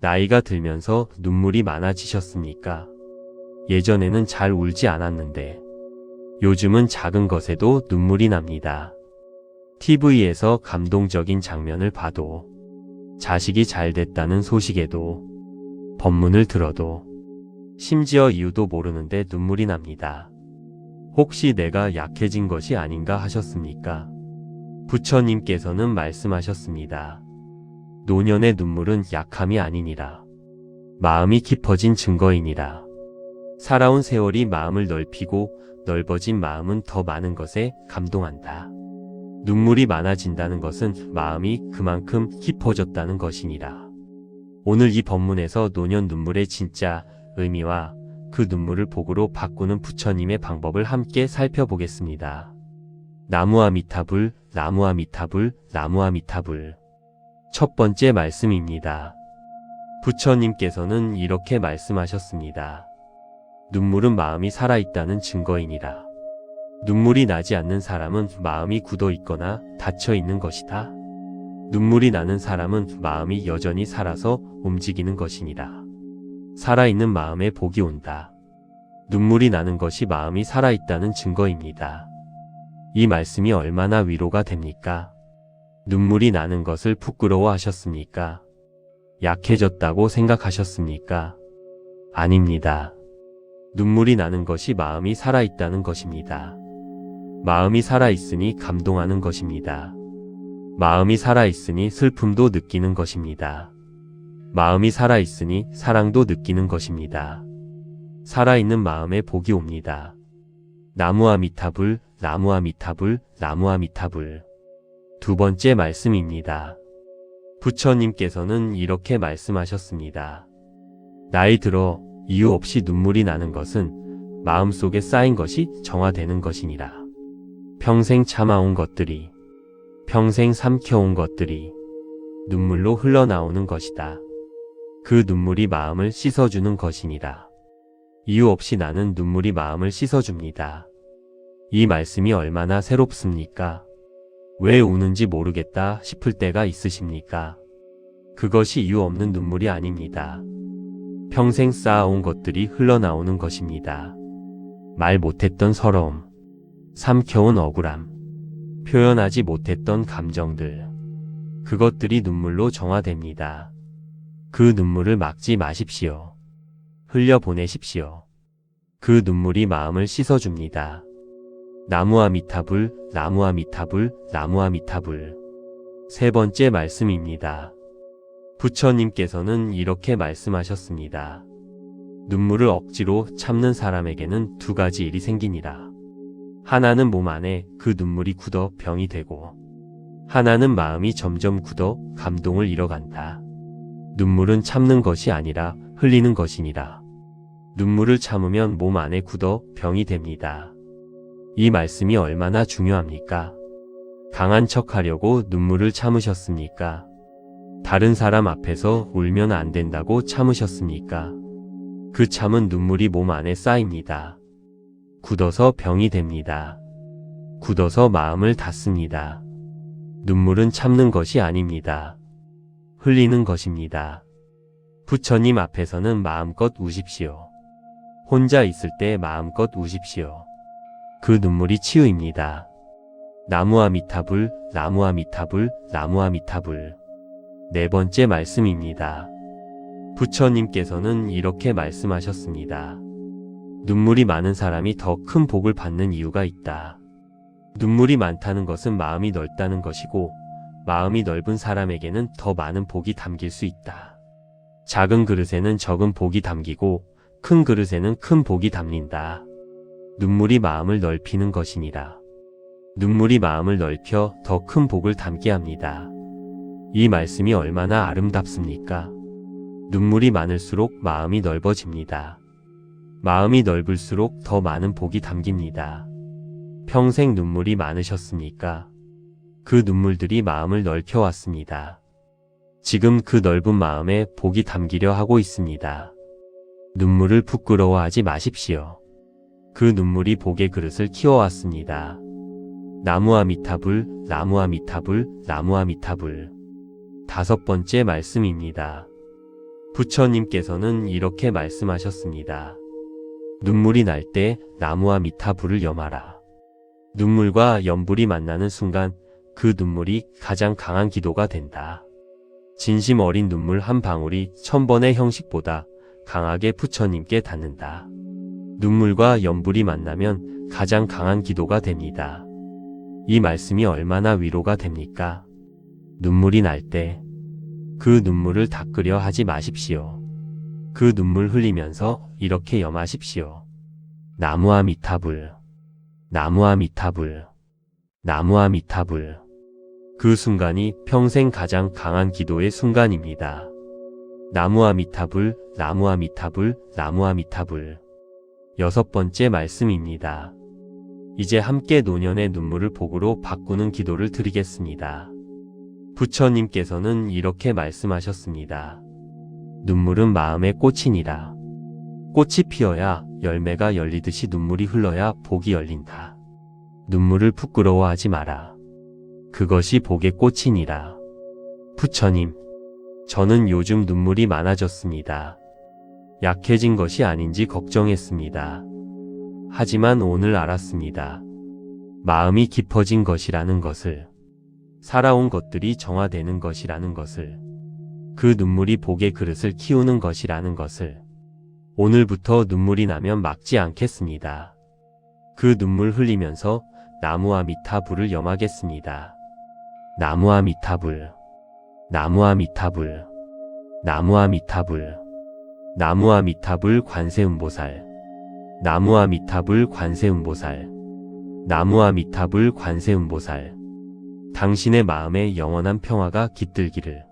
나이가 들면서 눈물이 많아지셨습니까? 예전에는 잘 울지 않았는데 요즘은 작은 것에도 눈물이 납니다. TV에서 감동적인 장면을 봐도, 자식이 잘 됐다는 소식에도, 법문을 들어도, 심지어 이유도 모르는데 눈물이 납니다. 혹시 내가 약해진 것이 아닌가 하셨습니까? 부처님께서는 말씀하셨습니다. 노년의 눈물은 약함이 아니니라. 마음이 깊어진 증거이니라. 살아온 세월이 마음을 넓히고 넓어진 마음은 더 많은 것에 감동한다. 눈물이 많아진다는 것은 마음이 그만큼 깊어졌다는 것이니라. 오늘 이 법문에서 노년 눈물의 진짜 의미와 그 눈물을 복으로 바꾸는 부처님의 방법을 함께 살펴보겠습니다. 나무아미타불, 나무아미타불, 나무아미타불. 첫 번째 말씀입니다. 부처님께서는 이렇게 말씀하셨습니다. 눈물은 마음이 살아있다는 증거이니라. 눈물이 나지 않는 사람은 마음이 굳어 있거나 닫혀 있는 것이다. 눈물이 나는 사람은 마음이 여전히 살아서 움직이는 것이니라. 살아있는 마음에 복이 온다. 눈물이 나는 것이 마음이 살아있다는 증거입니다. 이 말씀이 얼마나 위로가 됩니까? 눈물이 나는 것을 부끄러워하셨습니까? 약해졌다고 생각하셨습니까? 아닙니다. 눈물이 나는 것이 마음이 살아있다는 것입니다. 마음이 살아있으니 감동하는 것입니다. 마음이 살아있으니 슬픔도 느끼는 것입니다. 마음이 살아있으니 사랑도 느끼는 것입니다. 살아있는 마음에 복이 옵니다. 나무아미타불, 나무아미타불, 나무아미타불. 두 번째 말씀입니다. 부처님께서는 이렇게 말씀하셨습니다. 나이 들어 이유 없이 눈물이 나는 것은 마음속에 쌓인 것이 정화되는 것이니라. 평생 참아온 것들이, 평생 삼켜온 것들이 눈물로 흘러나오는 것이다. 그 눈물이 마음을 씻어주는 것이니라. 이유 없이 나는 눈물이 마음을 씻어줍니다. 이 말씀이 얼마나 새롭습니까? 왜 우는지 모르겠다 싶을 때가 있으십니까? 그것이 이유 없는 눈물이 아닙니다. 평생 쌓아온 것들이 흘러나오는 것입니다. 말 못했던 서러움, 삼켜온 억울함, 표현하지 못했던 감정들, 그것들이 눈물로 정화됩니다. 그 눈물을 막지 마십시오. 흘려보내십시오. 그 눈물이 마음을 씻어줍니다. 나무아미타불, 나무아미타불, 나무아미타불. 세 번째 말씀입니다. 부처님께서는 이렇게 말씀하셨습니다. 눈물을 억지로 참는 사람에게는 두 가지 일이 생기니라. 하나는 몸 안에 그 눈물이 굳어 병이 되고, 하나는 마음이 점점 굳어 감동을 잃어간다. 눈물은 참는 것이 아니라 흘리는 것이니라. 눈물을 참으면 몸 안에 굳어 병이 됩니다. 이 말씀이 얼마나 중요합니까? 강한 척하려고 눈물을 참으셨습니까? 다른 사람 앞에서 울면 안 된다고 참으셨습니까? 그 참은 눈물이 몸 안에 쌓입니다. 굳어서 병이 됩니다. 굳어서 마음을 닫습니다. 눈물은 참는 것이 아닙니다. 흘리는 것입니다. 부처님 앞에서는 마음껏 우십시오. 혼자 있을 때 마음껏 우십시오. 그 눈물이 치유입니다. 나무아미타불, 나무아미타불, 나무아미타불. 네 번째 말씀입니다. 부처님께서는 이렇게 말씀하셨습니다. 눈물이 많은 사람이 더 큰 복을 받는 이유가 있다. 눈물이 많다는 것은 마음이 넓다는 것이고, 마음이 넓은 사람에게는 더 많은 복이 담길 수 있다. 작은 그릇에는 적은 복이 담기고, 큰 그릇에는 큰 복이 담긴다. 눈물이 마음을 넓히는 것이니라. 눈물이 마음을 넓혀 더 큰 복을 담게 합니다. 이 말씀이 얼마나 아름답습니까? 눈물이 많을수록 마음이 넓어집니다. 마음이 넓을수록 더 많은 복이 담깁니다. 평생 눈물이 많으셨습니까? 그 눈물들이 마음을 넓혀왔습니다. 지금 그 넓은 마음에 복이 담기려 하고 있습니다. 눈물을 부끄러워하지 마십시오. 그 눈물이 복의 그릇을 키워왔습니다. 나무아미타불, 나무아미타불, 나무아미타불. 다섯 번째 말씀입니다. 부처님께서는 이렇게 말씀하셨습니다. 눈물이 날 때 나무와 미타불을 염하라. 눈물과 연불이 만나는 순간 그 눈물이 가장 강한 기도가 된다. 진심 어린 눈물 한 방울이 1000번의 형식보다 강하게 부처님께 닿는다. 눈물과 연불이 만나면 가장 강한 기도가 됩니다. 이 말씀이 얼마나 위로가 됩니까? 눈물이 날 때 그 눈물을 닦으려 하지 마십시오. 그 눈물 흘리면서 이렇게 염하십시오. 나무와 미타불, 나무와 미타불, 나무와 미타불. 그 순간이 평생 가장 강한 기도의 순간입니다. 나무와 미타불, 나무와 미타불, 나무와 미타불. 6번째 말씀입니다. 이제 함께 노년의 눈물을 복으로 바꾸는 기도를 드리겠습니다. 부처님께서는 이렇게 말씀하셨습니다. 눈물은 마음의 꽃이니라. 꽃이 피어야 열매가 열리듯이 눈물이 흘러야 복이 열린다. 눈물을 부끄러워하지 마라. 그것이 복의 꽃이니라. 부처님, 저는 요즘 눈물이 많아졌습니다. 약해진 것이 아닌지 걱정했습니다. 하지만 오늘 알았습니다. 마음이 깊어진 것이라는 것을, 살아온 것들이 정화되는 것이라는 것을, 그 눈물이 복의 그릇을 키우는 것이라는 것을, 오늘부터 눈물이 나면 막지 않겠습니다. 그 눈물 흘리면서 나무와 미타불을 염하겠습니다. 나무와 미타불, 나무와 미타불, 나무와 미타불, 나무와 미타불 관세음보살, 나무와 미타불 관세음보살, 나무와 미타불 관세음보살. 당신의 마음에 영원한 평화가 깃들기를.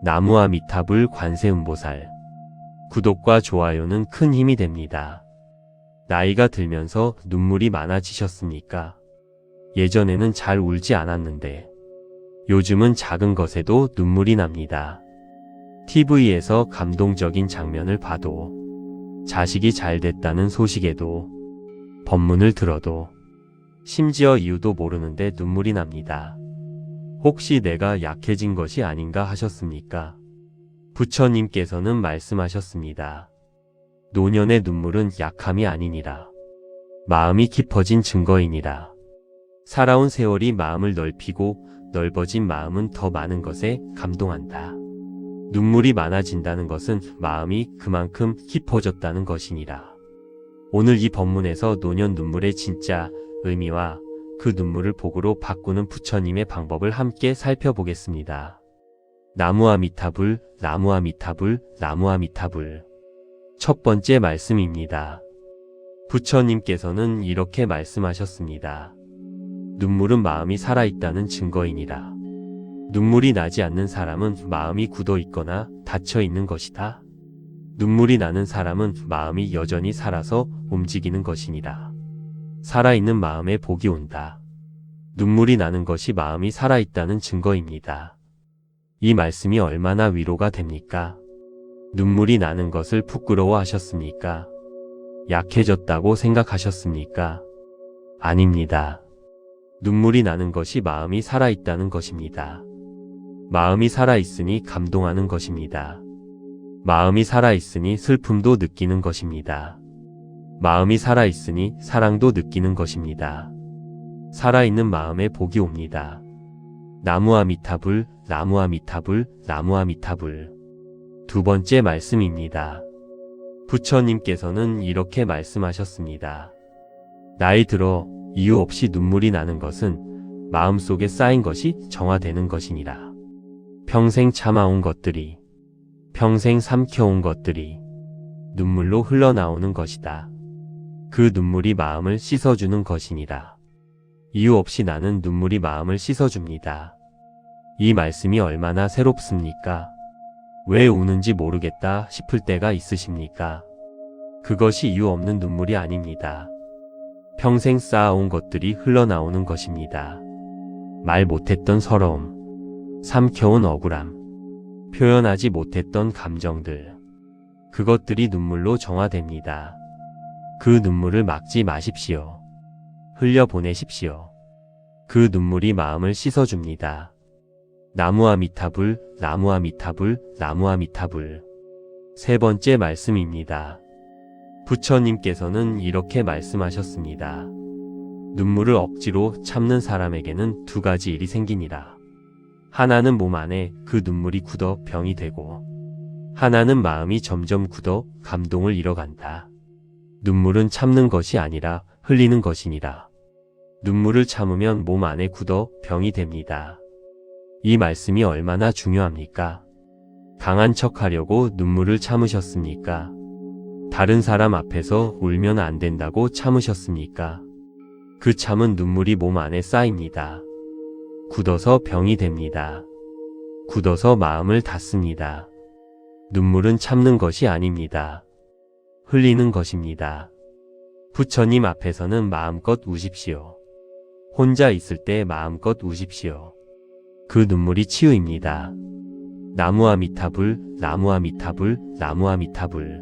나무와 미타불 관세음보살. 구독과 좋아요는 큰 힘이 됩니다. 나이가 들면서 눈물이 많아지셨습니까? 예전에는 잘 울지 않았는데 요즘은 작은 것에도 눈물이 납니다. TV에서 감동적인 장면을 봐도, 자식이 잘 됐다는 소식에도, 법문을 들어도, 심지어 이유도 모르는데 눈물이 납니다. 혹시 내가 약해진 것이 아닌가 하셨습니까? 부처님께서는 말씀하셨습니다. 노년의 눈물은 약함이 아니니라. 마음이 깊어진 증거이니라. 살아온 세월이 마음을 넓히고 넓어진 마음은 더 많은 것에 감동한다. 눈물이 많아진다는 것은 마음이 그만큼 깊어졌다는 것이니라. 오늘 이 법문에서 노년 눈물의 진짜 의미와 그 눈물을 복으로 바꾸는 부처님의 방법을 함께 살펴보겠습니다. 나무와 미타불, 나무와 미타불, 나무와 미타불. 첫 번째 말씀입니다. 부처님께서는 이렇게 말씀하셨습니다. 눈물은 마음이 살아있다는 증거이니라. 눈물이 나지 않는 사람은 마음이 굳어 있거나 닫혀 있는 것이다. 눈물이 나는 사람은 마음이 여전히 살아서 움직이는 것이니라. 살아있는 마음에 복이 온다. 눈물이 나는 것이 마음이 살아있다는 증거입니다. 이 말씀이 얼마나 위로가 됩니까? 눈물이 나는 것을 부끄러워하셨습니까? 약해졌다고 생각하셨습니까? 아닙니다. 눈물이 나는 것이 마음이 살아있다는 것입니다. 마음이 살아있으니 감동하는 것입니다. 마음이 살아있으니 슬픔도 느끼는 것입니다. 마음이 살아있으니 사랑도 느끼는 것입니다. 살아있는 마음에 복이 옵니다. 나무와 미타불, 나무와 미타불, 나무와 미타불. 두 번째 말씀입니다. 부처님께서는 이렇게 말씀하셨습니다. 나이 들어 이유 없이 눈물이 나는 것은 마음속에 쌓인 것이 정화되는 것이니라. 평생 참아온 것들이, 평생 삼켜온 것들이 눈물로 흘러나오는 것이다. 그 눈물이 마음을 씻어주는 것이니라. 이유 없이 나는 눈물이 마음을 씻어줍니다. 이 말씀이 얼마나 새롭습니까? 왜 우는지 모르겠다 싶을 때가 있으십니까? 그것이 이유 없는 눈물이 아닙니다. 평생 쌓아온 것들이 흘러나오는 것입니다. 말 못했던 서러움, 삼켜온 억울함, 표현하지 못했던 감정들, 그것들이 눈물로 정화됩니다. 그 눈물을 막지 마십시오. 흘려보내십시오. 그 눈물이 마음을 씻어줍니다. 나무와 미타불, 나무와 미타불, 나무와 미타불. 세 번째 말씀입니다. 부처님께서는 이렇게 말씀하셨습니다. 눈물을 억지로 참는 사람에게는 두 가지 일이 생기니라. 하나는 몸 안에 그 눈물이 굳어 병이 되고, 하나는 마음이 점점 굳어 감동을 잃어간다. 눈물은 참는 것이 아니라 흘리는 것이니라. 눈물을 참으면 몸 안에 굳어 병이 됩니다. 이 말씀이 얼마나 중요합니까? 강한 척 하려고 눈물을 참으셨습니까? 다른 사람 앞에서 울면 안 된다고 참으셨습니까? 그 참은 눈물이 몸 안에 쌓입니다. 굳어서 병이 됩니다. 굳어서 마음을 닫습니다. 눈물은 참는 것이 아닙니다. 흘리는 것입니다. 부처님 앞에서는 마음껏 우십시오. 혼자 있을 때 마음껏 우십시오. 그 눈물이 치유입니다. 나무아미타불, 나무아미타불, 나무아미타불.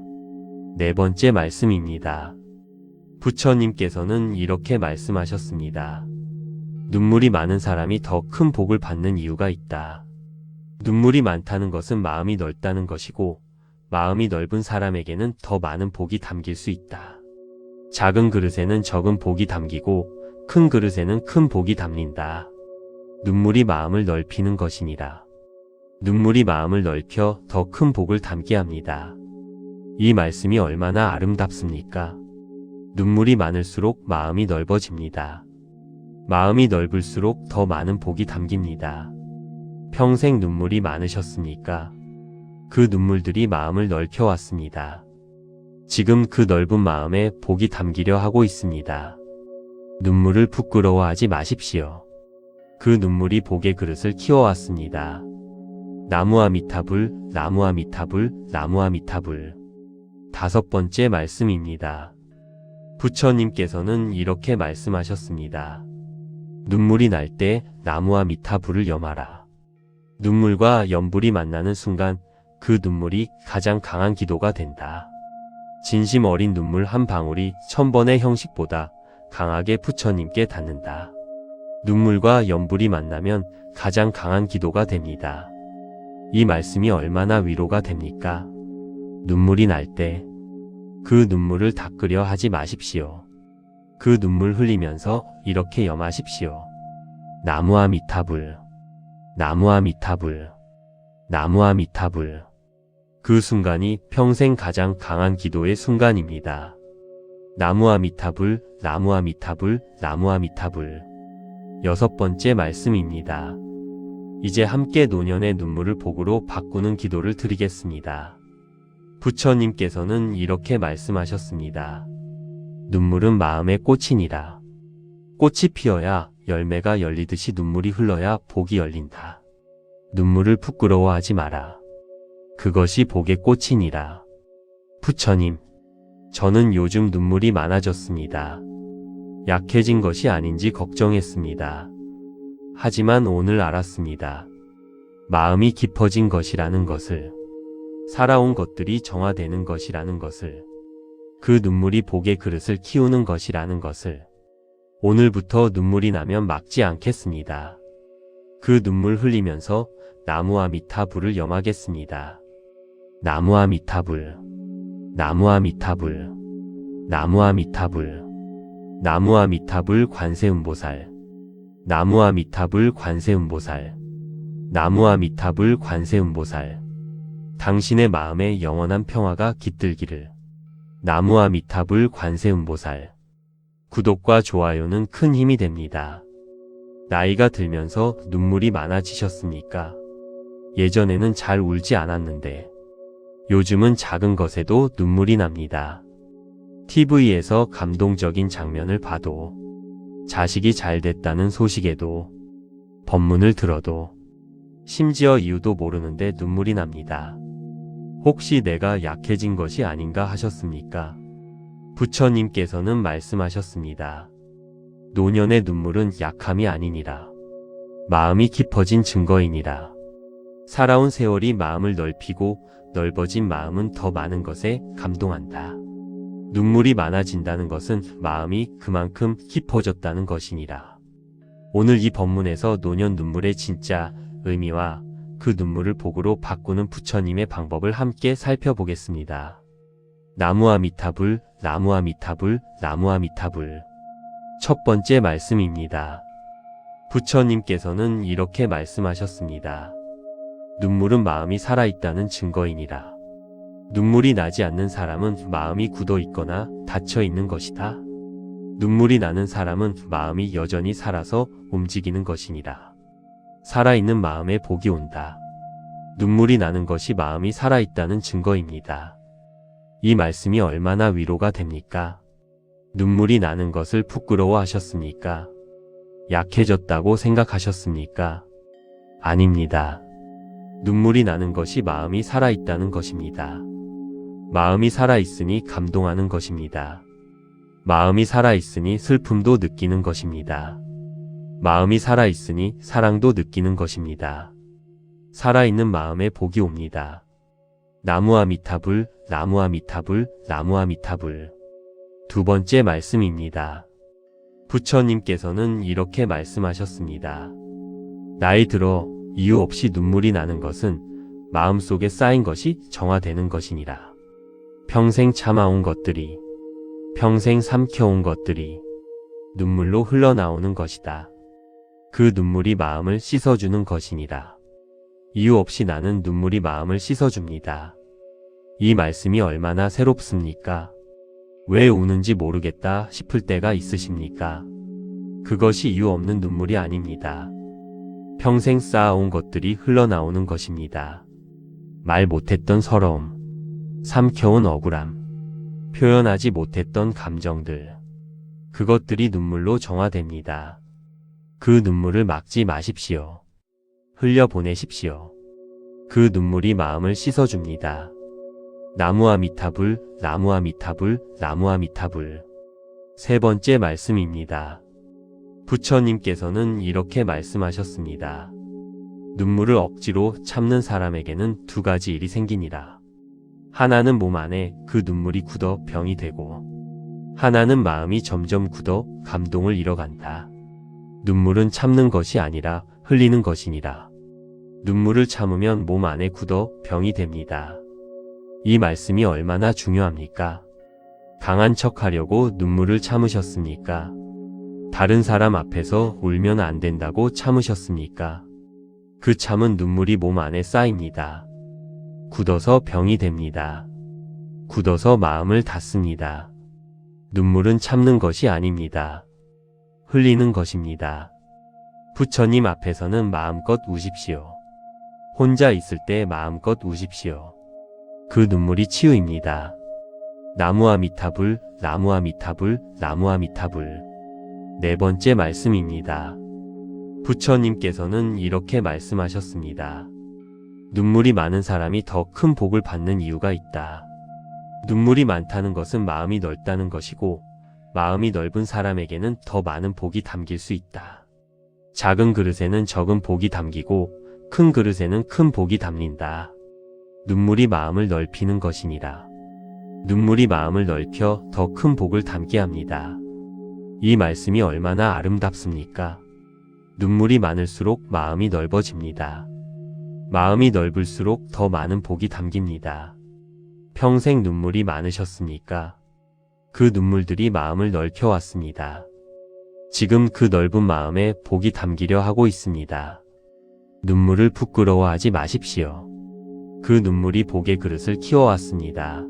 네 번째 말씀입니다. 부처님께서는 이렇게 말씀하셨습니다. 눈물이 많은 사람이 더 큰 복을 받는 이유가 있다. 눈물이 많다는 것은 마음이 넓다는 것이고, 마음이 넓은 사람에게는 더 많은 복이 담길 수 있다. 작은 그릇에는 적은 복이 담기고, 큰 그릇에는 큰 복이 담긴다. 눈물이 마음을 넓히는 것이니라. 눈물이 마음을 넓혀 더 큰 복을 담게 합니다. 이 말씀이 얼마나 아름답습니까? 눈물이 많을수록 마음이 넓어집니다. 마음이 넓을수록 더 많은 복이 담깁니다. 평생 눈물이 많으셨습니까? 그 눈물들이 마음을 넓혀왔습니다. 지금 그 넓은 마음에 복이 담기려 하고 있습니다. 눈물을 부끄러워하지 마십시오. 그 눈물이 복의 그릇을 키워왔습니다. 나무아미타불, 나무아미타불, 나무아미타불. 다섯 번째 말씀입니다. 부처님께서는 이렇게 말씀하셨습니다. 눈물이 날 때 나무아미타불을 염하라. 눈물과 연불이 만나는 순간 그 눈물이 가장 강한 기도가 된다. 진심 어린 눈물 한 방울이 1000번의 형식보다 강하게 부처님께 닿는다. 눈물과 연불이 만나면 가장 강한 기도가 됩니다. 이 말씀이 얼마나 위로가 됩니까? 눈물이 날 때 그 눈물을 닦으려 하지 마십시오. 그 눈물 흘리면서 이렇게 염하십시오. 나무아미타불, 나무아미타불, 나무아미타불. 그 순간이 평생 가장 강한 기도의 순간입니다. 나무아미타불, 나무아미타불, 나무아미타불. 여섯 번째 말씀입니다. 이제 함께 노년의 눈물을 복으로 바꾸는 기도를 드리겠습니다. 부처님께서는 이렇게 말씀하셨습니다. 눈물은 마음의 꽃이니라. 꽃이 피어야 열매가 열리듯이 눈물이 흘러야 복이 열린다. 눈물을 부끄러워하지 마라. 그것이 복의 꽃이니라. 부처님, 저는 요즘 눈물이 많아졌습니다. 약해진 것이 아닌지 걱정했습니다. 하지만 오늘 알았습니다. 마음이 깊어진 것이라는 것을, 살아온 것들이 정화되는 것이라는 것을, 그 눈물이 복의 그릇을 키우는 것이라는 것을, 오늘부터 눈물이 나면 막지 않겠습니다. 그 눈물 흘리면서 나무아미타불을 염하겠습니다. 나무아미타불, 나무아미타불, 나무아미타불, 나무아미타불 관세음보살, 나무아미타불 관세음보살, 나무아미타불 관세음보살. 당신의 마음에 영원한 평화가 깃들기를. 나무아미타불 관세음보살. 구독과 좋아요는 큰 힘이 됩니다. 나이가 들면서 눈물이 많아지셨습니까? 예전에는 잘 울지 않았는데 요즘은 작은 것에도 눈물이 납니다. TV에서 감동적인 장면을 봐도, 자식이 잘 됐다는 소식에도, 법문을 들어도, 심지어 이유도 모르는데 눈물이 납니다. 혹시 내가 약해진 것이 아닌가 하셨습니까? 부처님께서는 말씀하셨습니다. 노년의 눈물은 약함이 아니니라. 마음이 깊어진 증거이니라. 살아온 세월이 마음을 넓히고 넓어진 마음은 더 많은 것에 감동한다. 눈물이 많아진다는 것은 마음이 그만큼 깊어졌다는 것이니라. 오늘 이 법문에서 노년 눈물의 진짜 의미와 그 눈물을 복으로 바꾸는 부처님의 방법을 함께 살펴보겠습니다. 나무아미타불, 나무아미타불, 나무아미타불. 첫 번째 말씀입니다. 부처님께서는 이렇게 말씀하셨습니다. 눈물은 마음이 살아있다는 증거이니라. 눈물이 나지 않는 사람은 마음이 굳어 있거나 닫혀 있는 것이다. 눈물이 나는 사람은 마음이 여전히 살아서 움직이는 것이니라. 살아있는 마음에 복이 온다. 눈물이 나는 것이 마음이 살아있다는 증거입니다. 이 말씀이 얼마나 위로가 됩니까? 눈물이 나는 것을 부끄러워 하셨습니까? 약해졌다고 생각하셨습니까? 아닙니다. 눈물이 나는 것이 마음이 살아있다는 것입니다. 마음이 살아있으니 감동하는 것입니다. 마음이 살아있으니 슬픔도 느끼는 것입니다. 마음이 살아있으니 사랑도 느끼는 것입니다. 살아있는 마음에 복이 옵니다. 나무아미타불, 나무아미타불, 나무아미타불. 두 번째 말씀입니다. 부처님께서는 이렇게 말씀하셨습니다. 나이 들어 이유 없이 눈물이 나는 것은 마음속에 쌓인 것이 정화되는 것이니라. 평생 참아온 것들이, 평생 삼켜온 것들이 눈물로 흘러나오는 것이다. 그 눈물이 마음을 씻어주는 것이니라. 이유 없이 나는 눈물이 마음을 씻어줍니다. 이 말씀이 얼마나 새롭습니까? 왜 우는지 모르겠다 싶을 때가 있으십니까? 그것이 이유 없는 눈물이 아닙니다. 평생 쌓아온 것들이 흘러나오는 것입니다. 말 못했던 서러움, 삼켜온 억울함, 표현하지 못했던 감정들, 그것들이 눈물로 정화됩니다. 그 눈물을 막지 마십시오. 흘려보내십시오. 그 눈물이 마음을 씻어줍니다. 나무아미타불, 나무아미타불, 나무아미타불. 세 번째 말씀입니다. 부처님께서는 이렇게 말씀하셨습니다. 눈물을 억지로 참는 사람에게는 두 가지 일이 생기니라. 하나는 몸 안에 그 눈물이 굳어 병이 되고, 하나는 마음이 점점 굳어 감동을 잃어간다. 눈물은 참는 것이 아니라 흘리는 것이니라. 눈물을 참으면 몸 안에 굳어 병이 됩니다. 이 말씀이 얼마나 중요합니까? 강한 척하려고 눈물을 참으셨습니까? 다른 사람 앞에서 울면 안 된다고 참으셨습니까? 그 참은 눈물이 몸 안에 쌓입니다. 굳어서 병이 됩니다. 굳어서 마음을 닫습니다. 눈물은 참는 것이 아닙니다. 흘리는 것입니다. 부처님 앞에서는 마음껏 우십시오. 혼자 있을 때 마음껏 우십시오. 그 눈물이 치유입니다. 나무아미타불, 나무아미타불, 나무아미타불. 네 번째 말씀입니다. 부처님께서는 이렇게 말씀하셨습니다. 눈물이 많은 사람이 더 큰 복을 받는 이유가 있다. 눈물이 많다는 것은 마음이 넓다는 것이고, 마음이 넓은 사람에게는 더 많은 복이 담길 수 있다. 작은 그릇에는 적은 복이 담기고, 큰 그릇에는 큰 복이 담긴다. 눈물이 마음을 넓히는 것이니라. 눈물이 마음을 넓혀 더 큰 복을 담게 합니다. 이 말씀이 얼마나 아름답습니까? 눈물이 많을수록 마음이 넓어집니다. 마음이 넓을수록 더 많은 복이 담깁니다. 평생 눈물이 많으셨습니까? 그 눈물들이 마음을 넓혀왔습니다. 지금 그 넓은 마음에 복이 담기려 하고 있습니다. 눈물을 부끄러워하지 마십시오. 그 눈물이 복의 그릇을 키워왔습니다.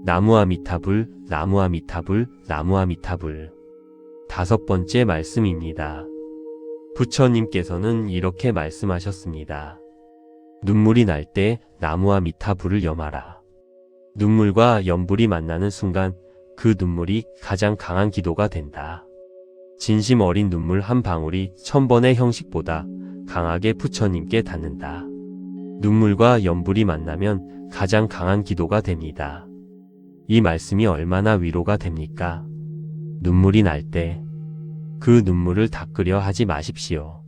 나무아미타불, 나무아미타불, 나무아미타불. 다섯 번째 말씀입니다. 부처님께서는 이렇게 말씀하셨습니다. 눈물이 날 때 나무아미타불을 염하라. 눈물과 연불이 만나는 순간 그 눈물이 가장 강한 기도가 된다. 진심 어린 눈물 한 방울이 1000번의 형식보다 강하게 부처님께 닿는다. 눈물과 연불이 만나면 가장 강한 기도가 됩니다. 이 말씀이 얼마나 위로가 됩니까? 눈물이 날 때 그 눈물을 닦으려 하지 마십시오.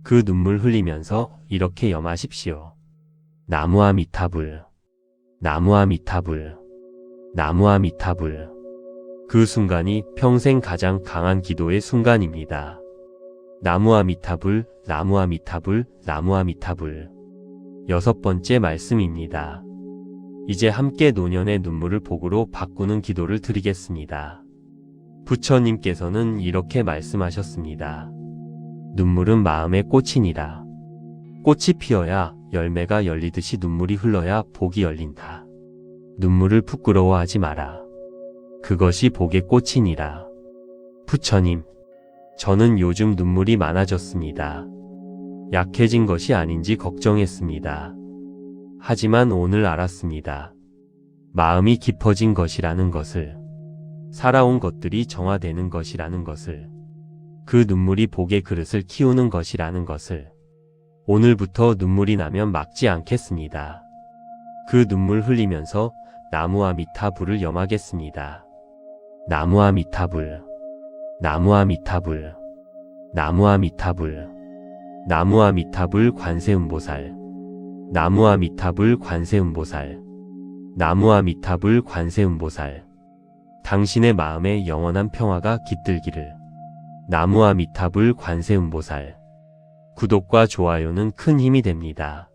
그 눈물 흘리면서 이렇게 염하십시오. 나무아미타불, 나무아미타불, 나무아미타불. 그 순간이 평생 가장 강한 기도의 순간입니다. 나무아미타불, 나무아미타불, 나무아미타불. 6번째 말씀입니다. 이제 함께 노년의 눈물을 복으로 바꾸는 기도를 드리겠습니다. 부처님께서는 이렇게 말씀하셨습니다. 눈물은 마음의 꽃이니라. 꽃이 피어야 열매가 열리듯이 눈물이 흘러야 복이 열린다. 눈물을 부끄러워하지 마라. 그것이 복의 꽃이니라. 부처님, 저는 요즘 눈물이 많아졌습니다. 약해진 것이 아닌지 걱정했습니다. 하지만 오늘 알았습니다. 마음이 깊어진 것이라는 것을, 살아온 것들이 정화되는 것이라는 것을, 그 눈물이 복의 그릇을 키우는 것이라는 것을, 오늘부터 눈물이 나면 막지 않겠습니다. 그 눈물 흘리면서 나무와 미타불을 염하겠습니다. 나무와 미타불, 나무와 미타불, 나무와 미타불, 나무와 미타불 관세음보살, 나무와 미타불 관세음보살, 나무와 미타불 관세음보살. 당신의 마음에 영원한 평화가 깃들기를. 나무와 미타불 관세음보살. 구독과 좋아요는 큰 힘이 됩니다.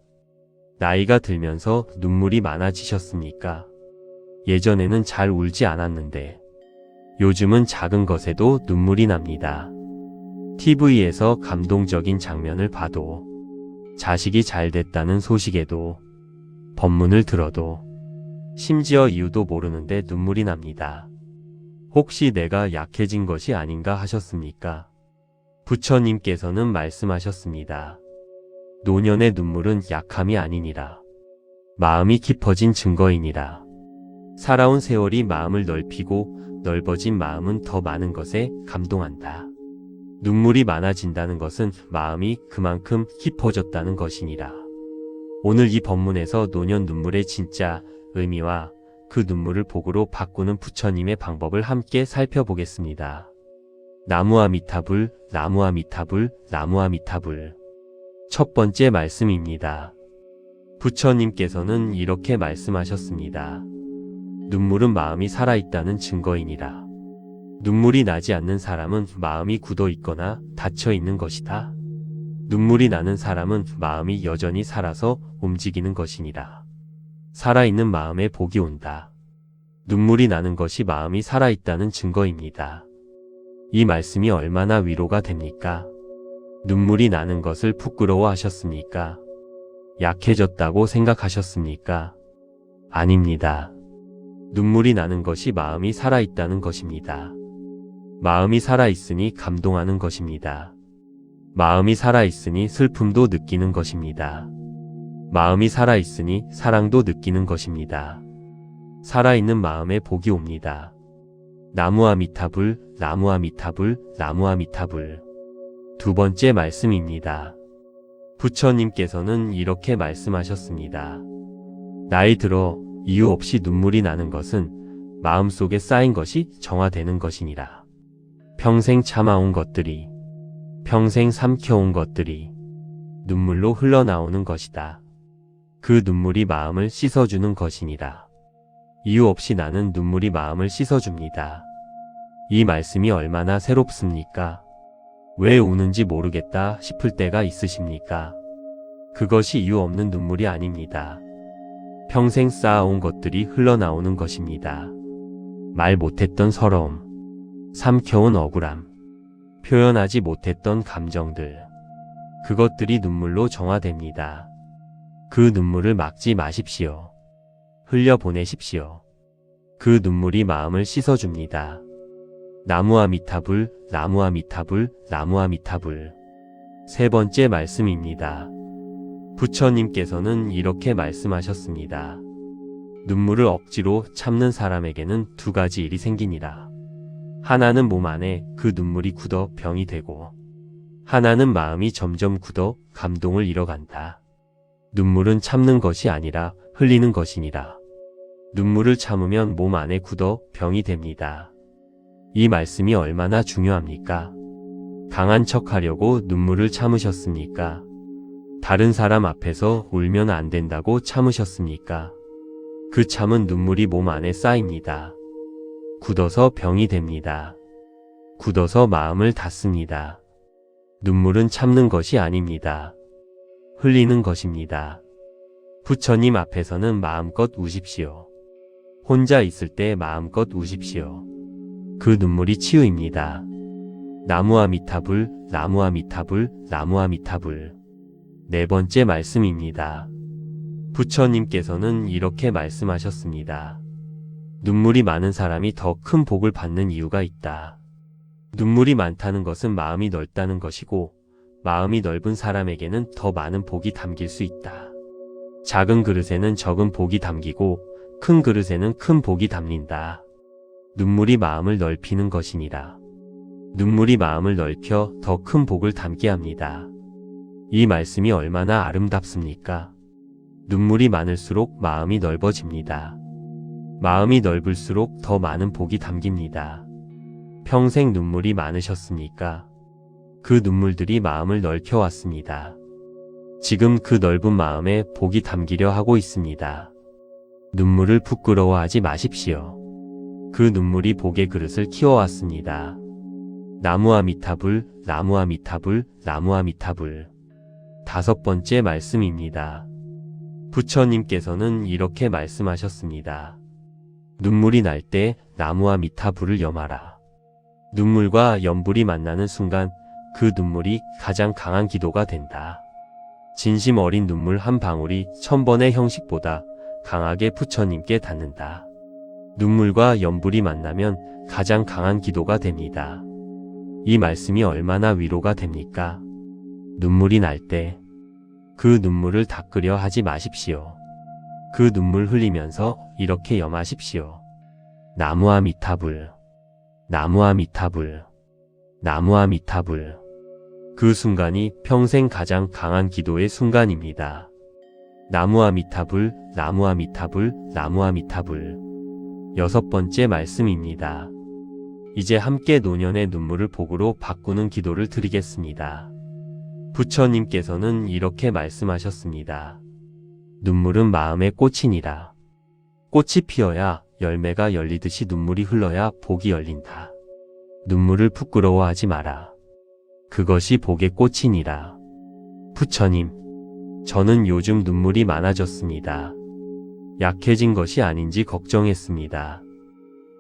나이가 들면서 눈물이 많아지셨습니까? 예전에는 잘 울지 않았는데 요즘은 작은 것에도 눈물이 납니다. TV에서 감동적인 장면을 봐도, 자식이 잘 됐다는 소식에도, 법문을 들어도, 심지어 이유도 모르는데 눈물이 납니다. 혹시 내가 약해진 것이 아닌가 하셨습니까? 부처님께서는 말씀하셨습니다. 노년의 눈물은 약함이 아니니라. 마음이 깊어진 증거이니라. 살아온 세월이 마음을 넓히고 넓어진 마음은 더 많은 것에 감동한다. 눈물이 많아진다는 것은 마음이 그만큼 깊어졌다는 것이니라. 오늘 이 법문에서 노년 눈물의 진짜 의미와 그 눈물을 복으로 바꾸는 부처님의 방법을 함께 살펴보겠습니다. 나무와 미타불, 나무와 미타불, 나무와 미타불. 첫 번째 말씀입니다. 부처님께서는 이렇게 말씀하셨습니다. 눈물은 마음이 살아있다는 증거이니라. 눈물이 나지 않는 사람은 마음이 굳어 있거나 닫혀 있는 것이다. 눈물이 나는 사람은 마음이 여전히 살아서 움직이는 것이니라. 살아있는 마음에 복이 온다. 눈물이 나는 것이 마음이 살아있다는 증거입니다. 이 말씀이 얼마나 위로가 됩니까? 눈물이 나는 것을 부끄러워하셨습니까? 약해졌다고 생각하셨습니까? 아닙니다. 눈물이 나는 것이 마음이 살아있다는 것입니다. 마음이 살아있으니 감동하는 것입니다. 마음이 살아있으니 슬픔도 느끼는 것입니다. 마음이 살아있으니 사랑도 느끼는 것입니다. 살아있는 마음에 복이 옵니다. 나무와 미타불, 나무와 미타불, 나무와 미타불. 두 번째 말씀입니다. 부처님께서는 이렇게 말씀하셨습니다. 나이 들어 이유 없이 눈물이 나는 것은 마음속에 쌓인 것이 정화되는 것이니라. 평생 참아온 것들이, 평생 삼켜온 것들이 눈물로 흘러나오는 것이다. 그 눈물이 마음을 씻어주는 것이니라. 이유 없이 나는 눈물이 마음을 씻어줍니다. 이 말씀이 얼마나 새롭습니까? 왜 우는지 모르겠다 싶을 때가 있으십니까? 그것이 이유 없는 눈물이 아닙니다. 평생 쌓아온 것들이 흘러나오는 것입니다. 말 못했던 서러움, 삼켜온 억울함, 표현하지 못했던 감정들, 그것들이 눈물로 정화됩니다. 그 눈물을 막지 마십시오. 흘려보내십시오. 그 눈물이 마음을 씻어줍니다. 나무와 미타불, 나무와 미타불, 나무와 미타불. 세 번째 말씀입니다. 부처님께서는 이렇게 말씀하셨습니다. 눈물을 억지로 참는 사람에게는 두 가지 일이 생기니라. 하나는 몸 안에 그 눈물이 굳어 병이 되고, 하나는 마음이 점점 굳어 감동을 잃어간다. 눈물은 참는 것이 아니라 흘리는 것이니라. 눈물을 참으면 몸 안에 굳어 병이 됩니다. 이 말씀이 얼마나 중요합니까? 강한 척하려고 눈물을 참으셨습니까? 다른 사람 앞에서 울면 안 된다고 참으셨습니까? 그 참은 눈물이 몸 안에 쌓입니다. 굳어서 병이 됩니다. 굳어서 마음을 닫습니다. 눈물은 참는 것이 아닙니다. 흘리는 것입니다. 부처님 앞에서는 마음껏 우십시오. 혼자 있을 때 마음껏 우십시오. 그 눈물이 치유입니다. 나무아미타불, 나무아미타불, 나무아미타불. 네 번째 말씀입니다. 부처님께서는 이렇게 말씀하셨습니다. 눈물이 많은 사람이 더 큰 복을 받는 이유가 있다. 눈물이 많다는 것은 마음이 넓다는 것이고, 마음이 넓은 사람에게는 더 많은 복이 담길 수 있다. 작은 그릇에는 적은 복이 담기고, 큰 그릇에는 큰 복이 담긴다. 눈물이 마음을 넓히는 것이니라. 눈물이 마음을 넓혀 더 큰 복을 담게 합니다. 이 말씀이 얼마나 아름답습니까? 눈물이 많을수록 마음이 넓어집니다. 마음이 넓을수록 더 많은 복이 담깁니다. 평생 눈물이 많으셨습니까? 그 눈물들이 마음을 넓혀왔습니다. 지금 그 넓은 마음에 복이 담기려 하고 있습니다. 눈물을 부끄러워하지 마십시오. 그 눈물이 복의 그릇을 키워왔습니다. 나무아미타불, 나무아미타불, 나무아미타불. 다섯 번째 말씀입니다. 부처님께서는 이렇게 말씀하셨습니다. 눈물이 날 때 나무아미타불을 염하라. 눈물과 연불이 만나는 순간 그 눈물이 가장 강한 기도가 된다. 진심 어린 눈물 한 방울이 1000번의 형식보다 강하게 부처님께 닿는다. 눈물과 연불이 만나면 가장 강한 기도가 됩니다. 이 말씀이 얼마나 위로가 됩니까? 눈물이 날 때 그 눈물을 닦으려 하지 마십시오. 그 눈물 흘리면서 이렇게 염하십시오. 나무아미타불, 나무아미타불, 나무아미타불. 그 순간이 평생 가장 강한 기도의 순간입니다. 나무아미타불, 나무아미타불, 나무아미타불. 여섯 번째 말씀입니다. 이제 함께 노년의 눈물을 복으로 바꾸는 기도를 드리겠습니다. 부처님께서는 이렇게 말씀하셨습니다. 눈물은 마음의 꽃이니라. 꽃이 피어야 열매가 열리듯이 눈물이 흘러야 복이 열린다. 눈물을 부끄러워하지 마라. 그것이 복의 꽃이니라. 부처님, 저는 요즘 눈물이 많아졌습니다. 약해진 것이 아닌지 걱정했습니다.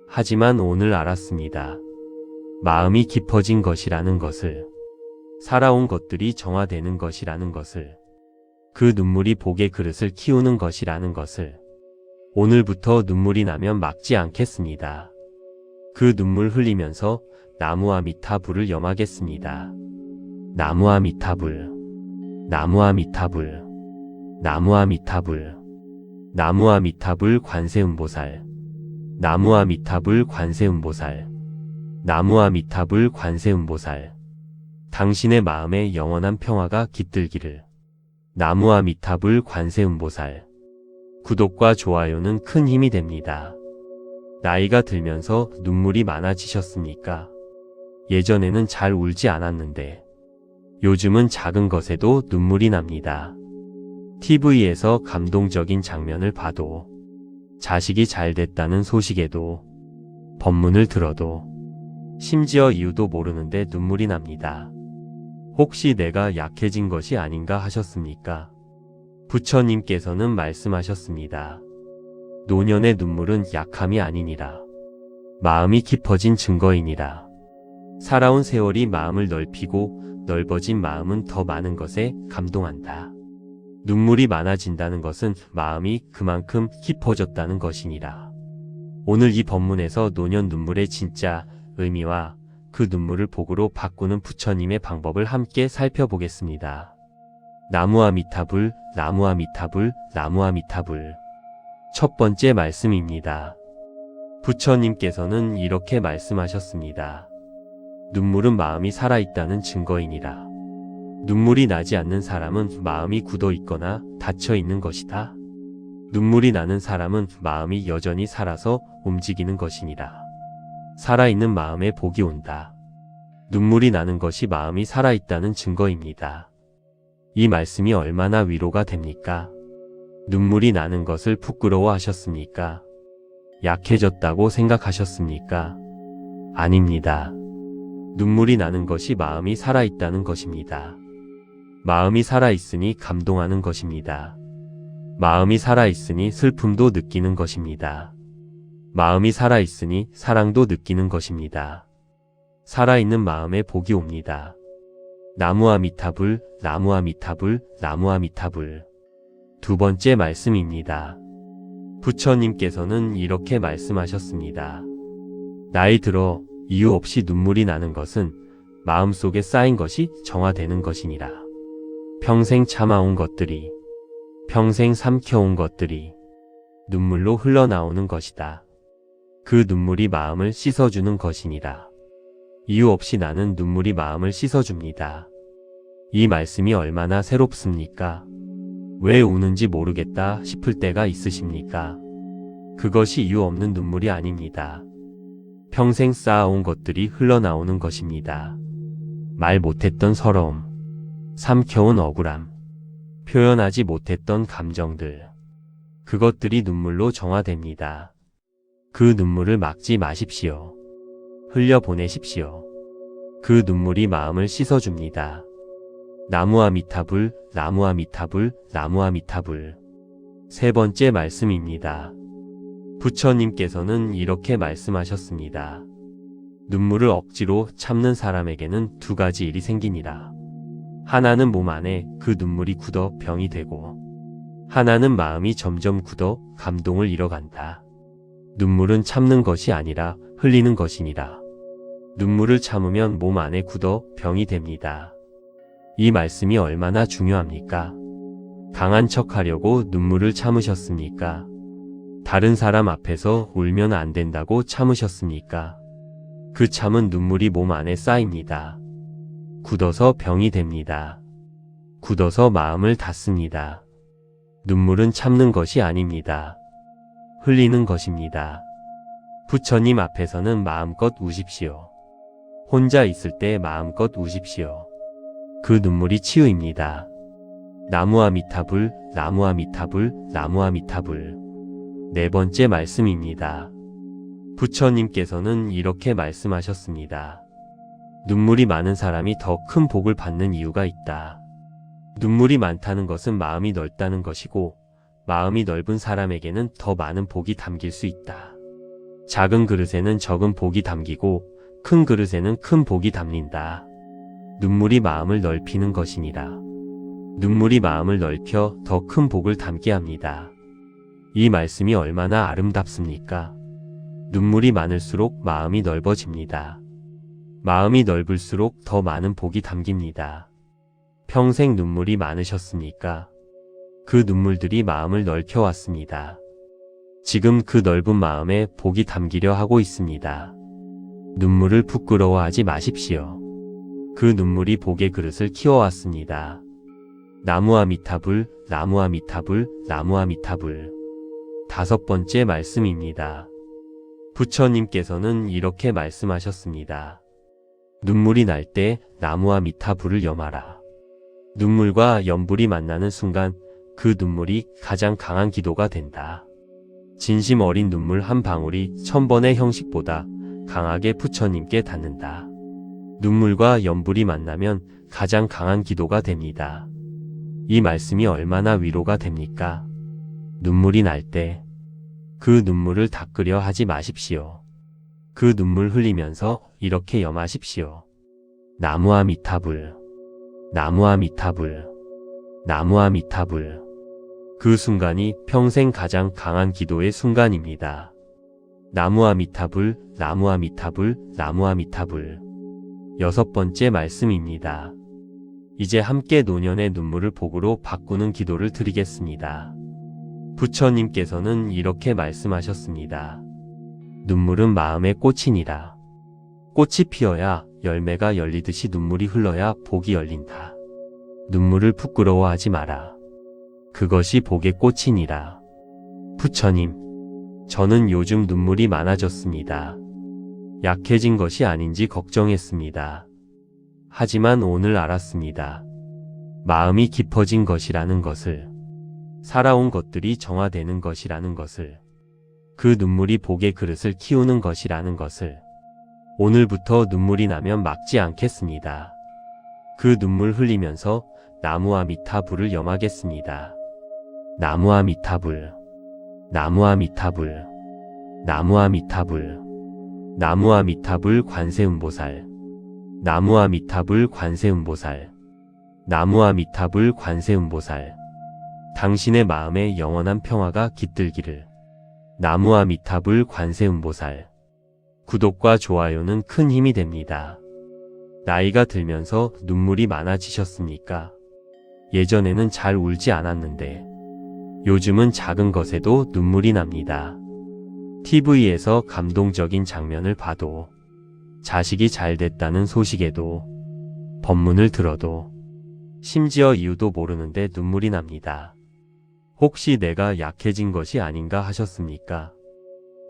하지만 오늘 알았습니다. 마음이 깊어진 것이라는 것을, 살아온 것들이 정화되는 것이라는 것을, 그 눈물이 복의 그릇을 키우는 것이라는 것을, 오늘부터 눈물이 나면 막지 않겠습니다. 그 눈물 흘리면서 나무아미타불을 염하겠습니다. 나무아미타불, 나무아미타불, 나무아미타불, 나무아미타불 관세음보살, 나무아미타불 관세음보살, 나무아미타불 관세음보살. 당신의 마음에 영원한 평화가 깃들기를. 나무아미타불 관세음보살. 구독과 좋아요는 큰 힘이 됩니다. 나이가 들면서 눈물이 많아지셨습니까? 예전에는 잘 울지 않았는데 요즘은 작은 것에도 눈물이 납니다. TV에서 감동적인 장면을 봐도, 자식이 잘 됐다는 소식에도, 법문을 들어도, 심지어 이유도 모르는데 눈물이 납니다. 혹시 내가 약해진 것이 아닌가 하셨습니까? 부처님께서는 말씀하셨습니다. 노년의 눈물은 약함이 아니니라. 마음이 깊어진 증거이니라. 살아온 세월이 마음을 넓히고 넓어진 마음은 더 많은 것에 감동한다. 눈물이 많아진다는 것은 마음이 그만큼 깊어졌다는 것이니라. 오늘 이 법문에서 노년 눈물의 진짜 의미와 그 눈물을 복으로 바꾸는 부처님의 방법을 함께 살펴보겠습니다. 나무아미타불, 나무아미타불, 나무아미타불. 첫 번째 말씀입니다. 부처님께서는 이렇게 말씀하셨습니다. 눈물은 마음이 살아있다는 증거이니라. 눈물이 나지 않는 사람은 마음이 굳어 있거나 닫혀 있는 것이다. 눈물이 나는 사람은 마음이 여전히 살아서 움직이는 것이니라. 살아있는 마음에 복이 온다. 눈물이 나는 것이 마음이 살아있다는 증거입니다. 이 말씀이 얼마나 위로가 됩니까? 눈물이 나는 것을 부끄러워하셨습니까? 약해졌다고 생각하셨습니까? 아닙니다. 눈물이 나는 것이 마음이 살아있다는 것입니다. 마음이 살아있으니 감동하는 것입니다. 마음이 살아있으니 슬픔도 느끼는 것입니다. 마음이 살아있으니 사랑도 느끼는 것입니다. 살아있는 마음에 복이 옵니다. 나무아미타불, 나무아미타불, 나무아미타불. 두 번째 말씀입니다. 부처님께서는 이렇게 말씀하셨습니다. 나이 들어 이유 없이 눈물이 나는 것은 마음속에 쌓인 것이 정화되는 것이니라. 평생 참아온 것들이, 평생 삼켜온 것들이 눈물로 흘러나오는 것이다. 그 눈물이 마음을 씻어주는 것이니라. 이유 없이 나는 눈물이 마음을 씻어줍니다. 이 말씀이 얼마나 새롭습니까? 왜 우는지 모르겠다 싶을 때가 있으십니까? 그것이 이유 없는 눈물이 아닙니다. 평생 쌓아온 것들이 흘러나오는 것입니다. 말 못했던 서러움, 삼켜온 억울함, 표현하지 못했던 감정들, 그것들이 눈물로 정화됩니다. 그 눈물을 막지 마십시오. 흘려보내십시오. 그 눈물이 마음을 씻어줍니다. 나무아미타불, 나무아미타불, 나무아미타불. 세 번째 말씀입니다. 부처님께서는 이렇게 말씀하셨습니다. 눈물을 억지로 참는 사람에게는 두 가지 일이 생기니라. 하나는 몸 안에 그 눈물이 굳어 병이 되고, 하나는 마음이 점점 굳어 감동을 잃어간다. 눈물은 참는 것이 아니라 흘리는 것이니라. 눈물을 참으면 몸 안에 굳어 병이 됩니다. 이 말씀이 얼마나 중요합니까? 강한 척 하려고 눈물을 참으셨습니까? 다른 사람 앞에서 울면 안 된다고 참으셨습니까? 그 참은 눈물이 몸 안에 쌓입니다. 굳어서 병이 됩니다. 굳어서 마음을 닫습니다. 눈물은 참는 것이 아닙니다. 흘리는 것입니다. 부처님 앞에서는 마음껏 우십시오. 혼자 있을 때 마음껏 우십시오. 그 눈물이 치유입니다. 나무아미타불, 나무아미타불, 나무아미타불. 네 번째 말씀입니다. 부처님께서는 이렇게 말씀하셨습니다. 눈물이 많은 사람이 더 큰 복을 받는 이유가 있다. 눈물이 많다는 것은 마음이 넓다는 것이고, 마음이 넓은 사람에게는 더 많은 복이 담길 수 있다. 작은 그릇에는 적은 복이 담기고, 큰 그릇에는 큰 복이 담긴다. 눈물이 마음을 넓히는 것이니라. 눈물이 마음을 넓혀 더 큰 복을 담게 합니다. 이 말씀이 얼마나 아름답습니까? 눈물이 많을수록 마음이 넓어집니다. 마음이 넓을수록 더 많은 복이 담깁니다. 평생 눈물이 많으셨습니까? 그 눈물들이 마음을 넓혀왔습니다. 지금 그 넓은 마음에 복이 담기려 하고 있습니다. 눈물을 부끄러워하지 마십시오. 그 눈물이 복의 그릇을 키워왔습니다. 나무아미타불, 나무아미타불, 나무아미타불. 다섯 번째 말씀입니다. 부처님께서는 이렇게 말씀하셨습니다. 눈물이 날 때 나무아미타불을 염하라. 눈물과 연불이 만나는 순간 그 눈물이 가장 강한 기도가 된다. 진심 어린 눈물 한 방울이 1000번의 형식보다 강하게 부처님께 닿는다. 눈물과 연불이 만나면 가장 강한 기도가 됩니다. 이 말씀이 얼마나 위로가 됩니까? 눈물이 날 때 그 눈물을 닦으려 하지 마십시오. 그 눈물 흘리면서 이렇게 염하십시오. 나무아미타불, 나무아미타불, 나무아미타불. 그 순간이 평생 가장 강한 기도의 순간입니다. 나무아미타불, 나무아미타불, 나무아미타불. 여섯 번째 말씀입니다. 이제 함께 노년의 눈물을 복으로 바꾸는 기도를 드리겠습니다. 부처님께서는 이렇게 말씀하셨습니다. 눈물은 마음의 꽃이니라. 꽃이 피어야 열매가 열리듯이 눈물이 흘러야 복이 열린다. 눈물을 부끄러워하지 마라. 그것이 복의 꽃이니라. 부처님, 저는 요즘 눈물이 많아졌습니다. 약해진 것이 아닌지 걱정했습니다. 하지만 오늘 알았습니다. 마음이 깊어진 것이라는 것을, 살아온 것들이 정화되는 것이라는 것을, 그 눈물이 복의 그릇을 키우는 것이라는 것을, 오늘부터 눈물이 나면 막지 않겠습니다. 그 눈물 흘리면서 나무아미타불을 염하겠습니다. 나무아미타불, 나무아미타불, 나무아미타불, 나무아미타불 관세음보살, 나무아미타불 관세음보살, 나무아미타불 관세음보살. 당신의 마음에 영원한 평화가 깃들기를. 나무아미타불 관세음보살. 구독과 좋아요는 큰 힘이 됩니다. 나이가 들면서 눈물이 많아지셨습니까? 예전에는 잘 울지 않았는데 요즘은 작은 것에도 눈물이 납니다. TV에서 감동적인 장면을 봐도, 자식이 잘 됐다는 소식에도, 법문을 들어도, 심지어 이유도 모르는데 눈물이 납니다. 혹시 내가 약해진 것이 아닌가 하셨습니까?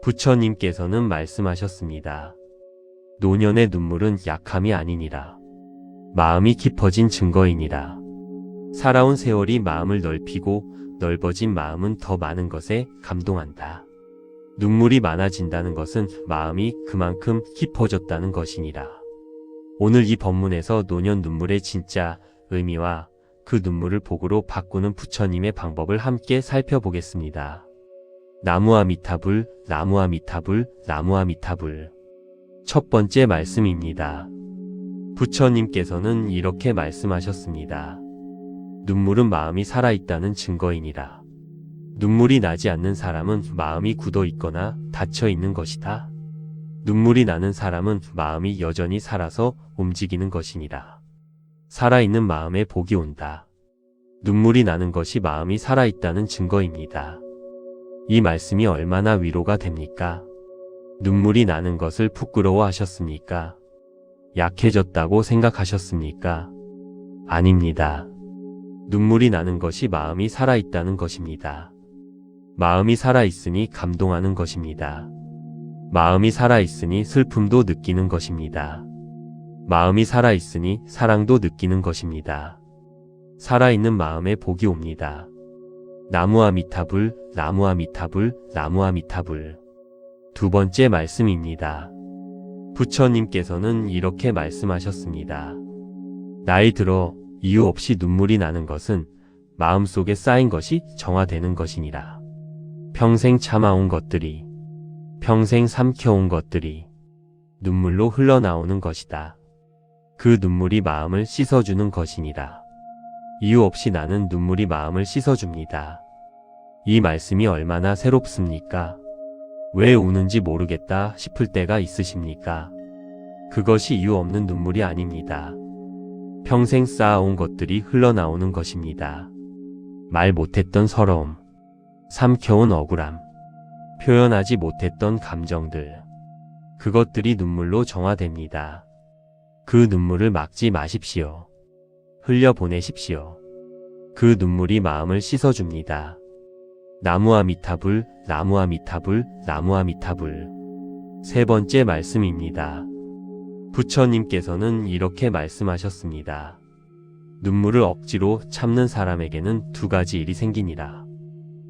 부처님께서는 말씀하셨습니다. 노년의 눈물은 약함이 아니니라. 마음이 깊어진 증거이니라. 살아온 세월이 마음을 넓히고 넓어진 마음은 더 많은 것에 감동한다. 눈물이 많아진다는 것은 마음이 그만큼 깊어졌다는 것이니라. 오늘 이 법문에서 노년 눈물의 진짜 의미와 그 눈물을 복으로 바꾸는 부처님의 방법을 함께 살펴보겠습니다. 나무아미타불, 나무아미타불, 나무아미타불. 첫 번째 말씀입니다. 부처님께서는 이렇게 말씀하셨습니다. 눈물은 마음이 살아있다는 증거이니라. 눈물이 나지 않는 사람은 마음이 굳어 있거나 닫혀 있는 것이다. 눈물이 나는 사람은 마음이 여전히 살아서 움직이는 것이니라. 살아있는 마음에 복이 온다. 눈물이 나는 것이 마음이 살아있다는 증거입니다. 이 말씀이 얼마나 위로가 됩니까? 눈물이 나는 것을 부끄러워 하셨습니까? 약해졌다고 생각하셨습니까? 아닙니다. 눈물이 나는 것이 마음이 살아있다는 것입니다. 마음이 살아있으니 감동하는 것입니다. 마음이 살아있으니 슬픔도 느끼는 것입니다. 마음이 살아있으니 사랑도 느끼는 것입니다. 살아있는 마음에 복이 옵니다. 나무아미타불, 나무아미타불, 나무아미타불. 두 번째 말씀입니다. 부처님께서는 이렇게 말씀하셨습니다. 나이 들어 이유 없이 눈물이 나는 것은 마음속에 쌓인 것이 정화되는 것이니라. 평생 참아온 것들이, 평생 삼켜온 것들이 눈물로 흘러나오는 것이다. 그 눈물이 마음을 씻어주는 것이니라. 이유 없이 나는 눈물이 마음을 씻어줍니다. 이 말씀이 얼마나 새롭습니까? 왜 우는지 모르겠다 싶을 때가 있으십니까? 그것이 이유 없는 눈물이 아닙니다. 평생 쌓아온 것들이 흘러나오는 것입니다. 말 못했던 서러움, 삼켜온 억울함, 표현하지 못했던 감정들, 그것들이 눈물로 정화됩니다. 그 눈물을 막지 마십시오. 흘려보내십시오. 그 눈물이 마음을 씻어줍니다. 나무아미타불, 나무아미타불, 나무아미타불. 세 번째 말씀입니다. 부처님께서는 이렇게 말씀하셨습니다. 눈물을 억지로 참는 사람에게는 두 가지 일이 생기니라.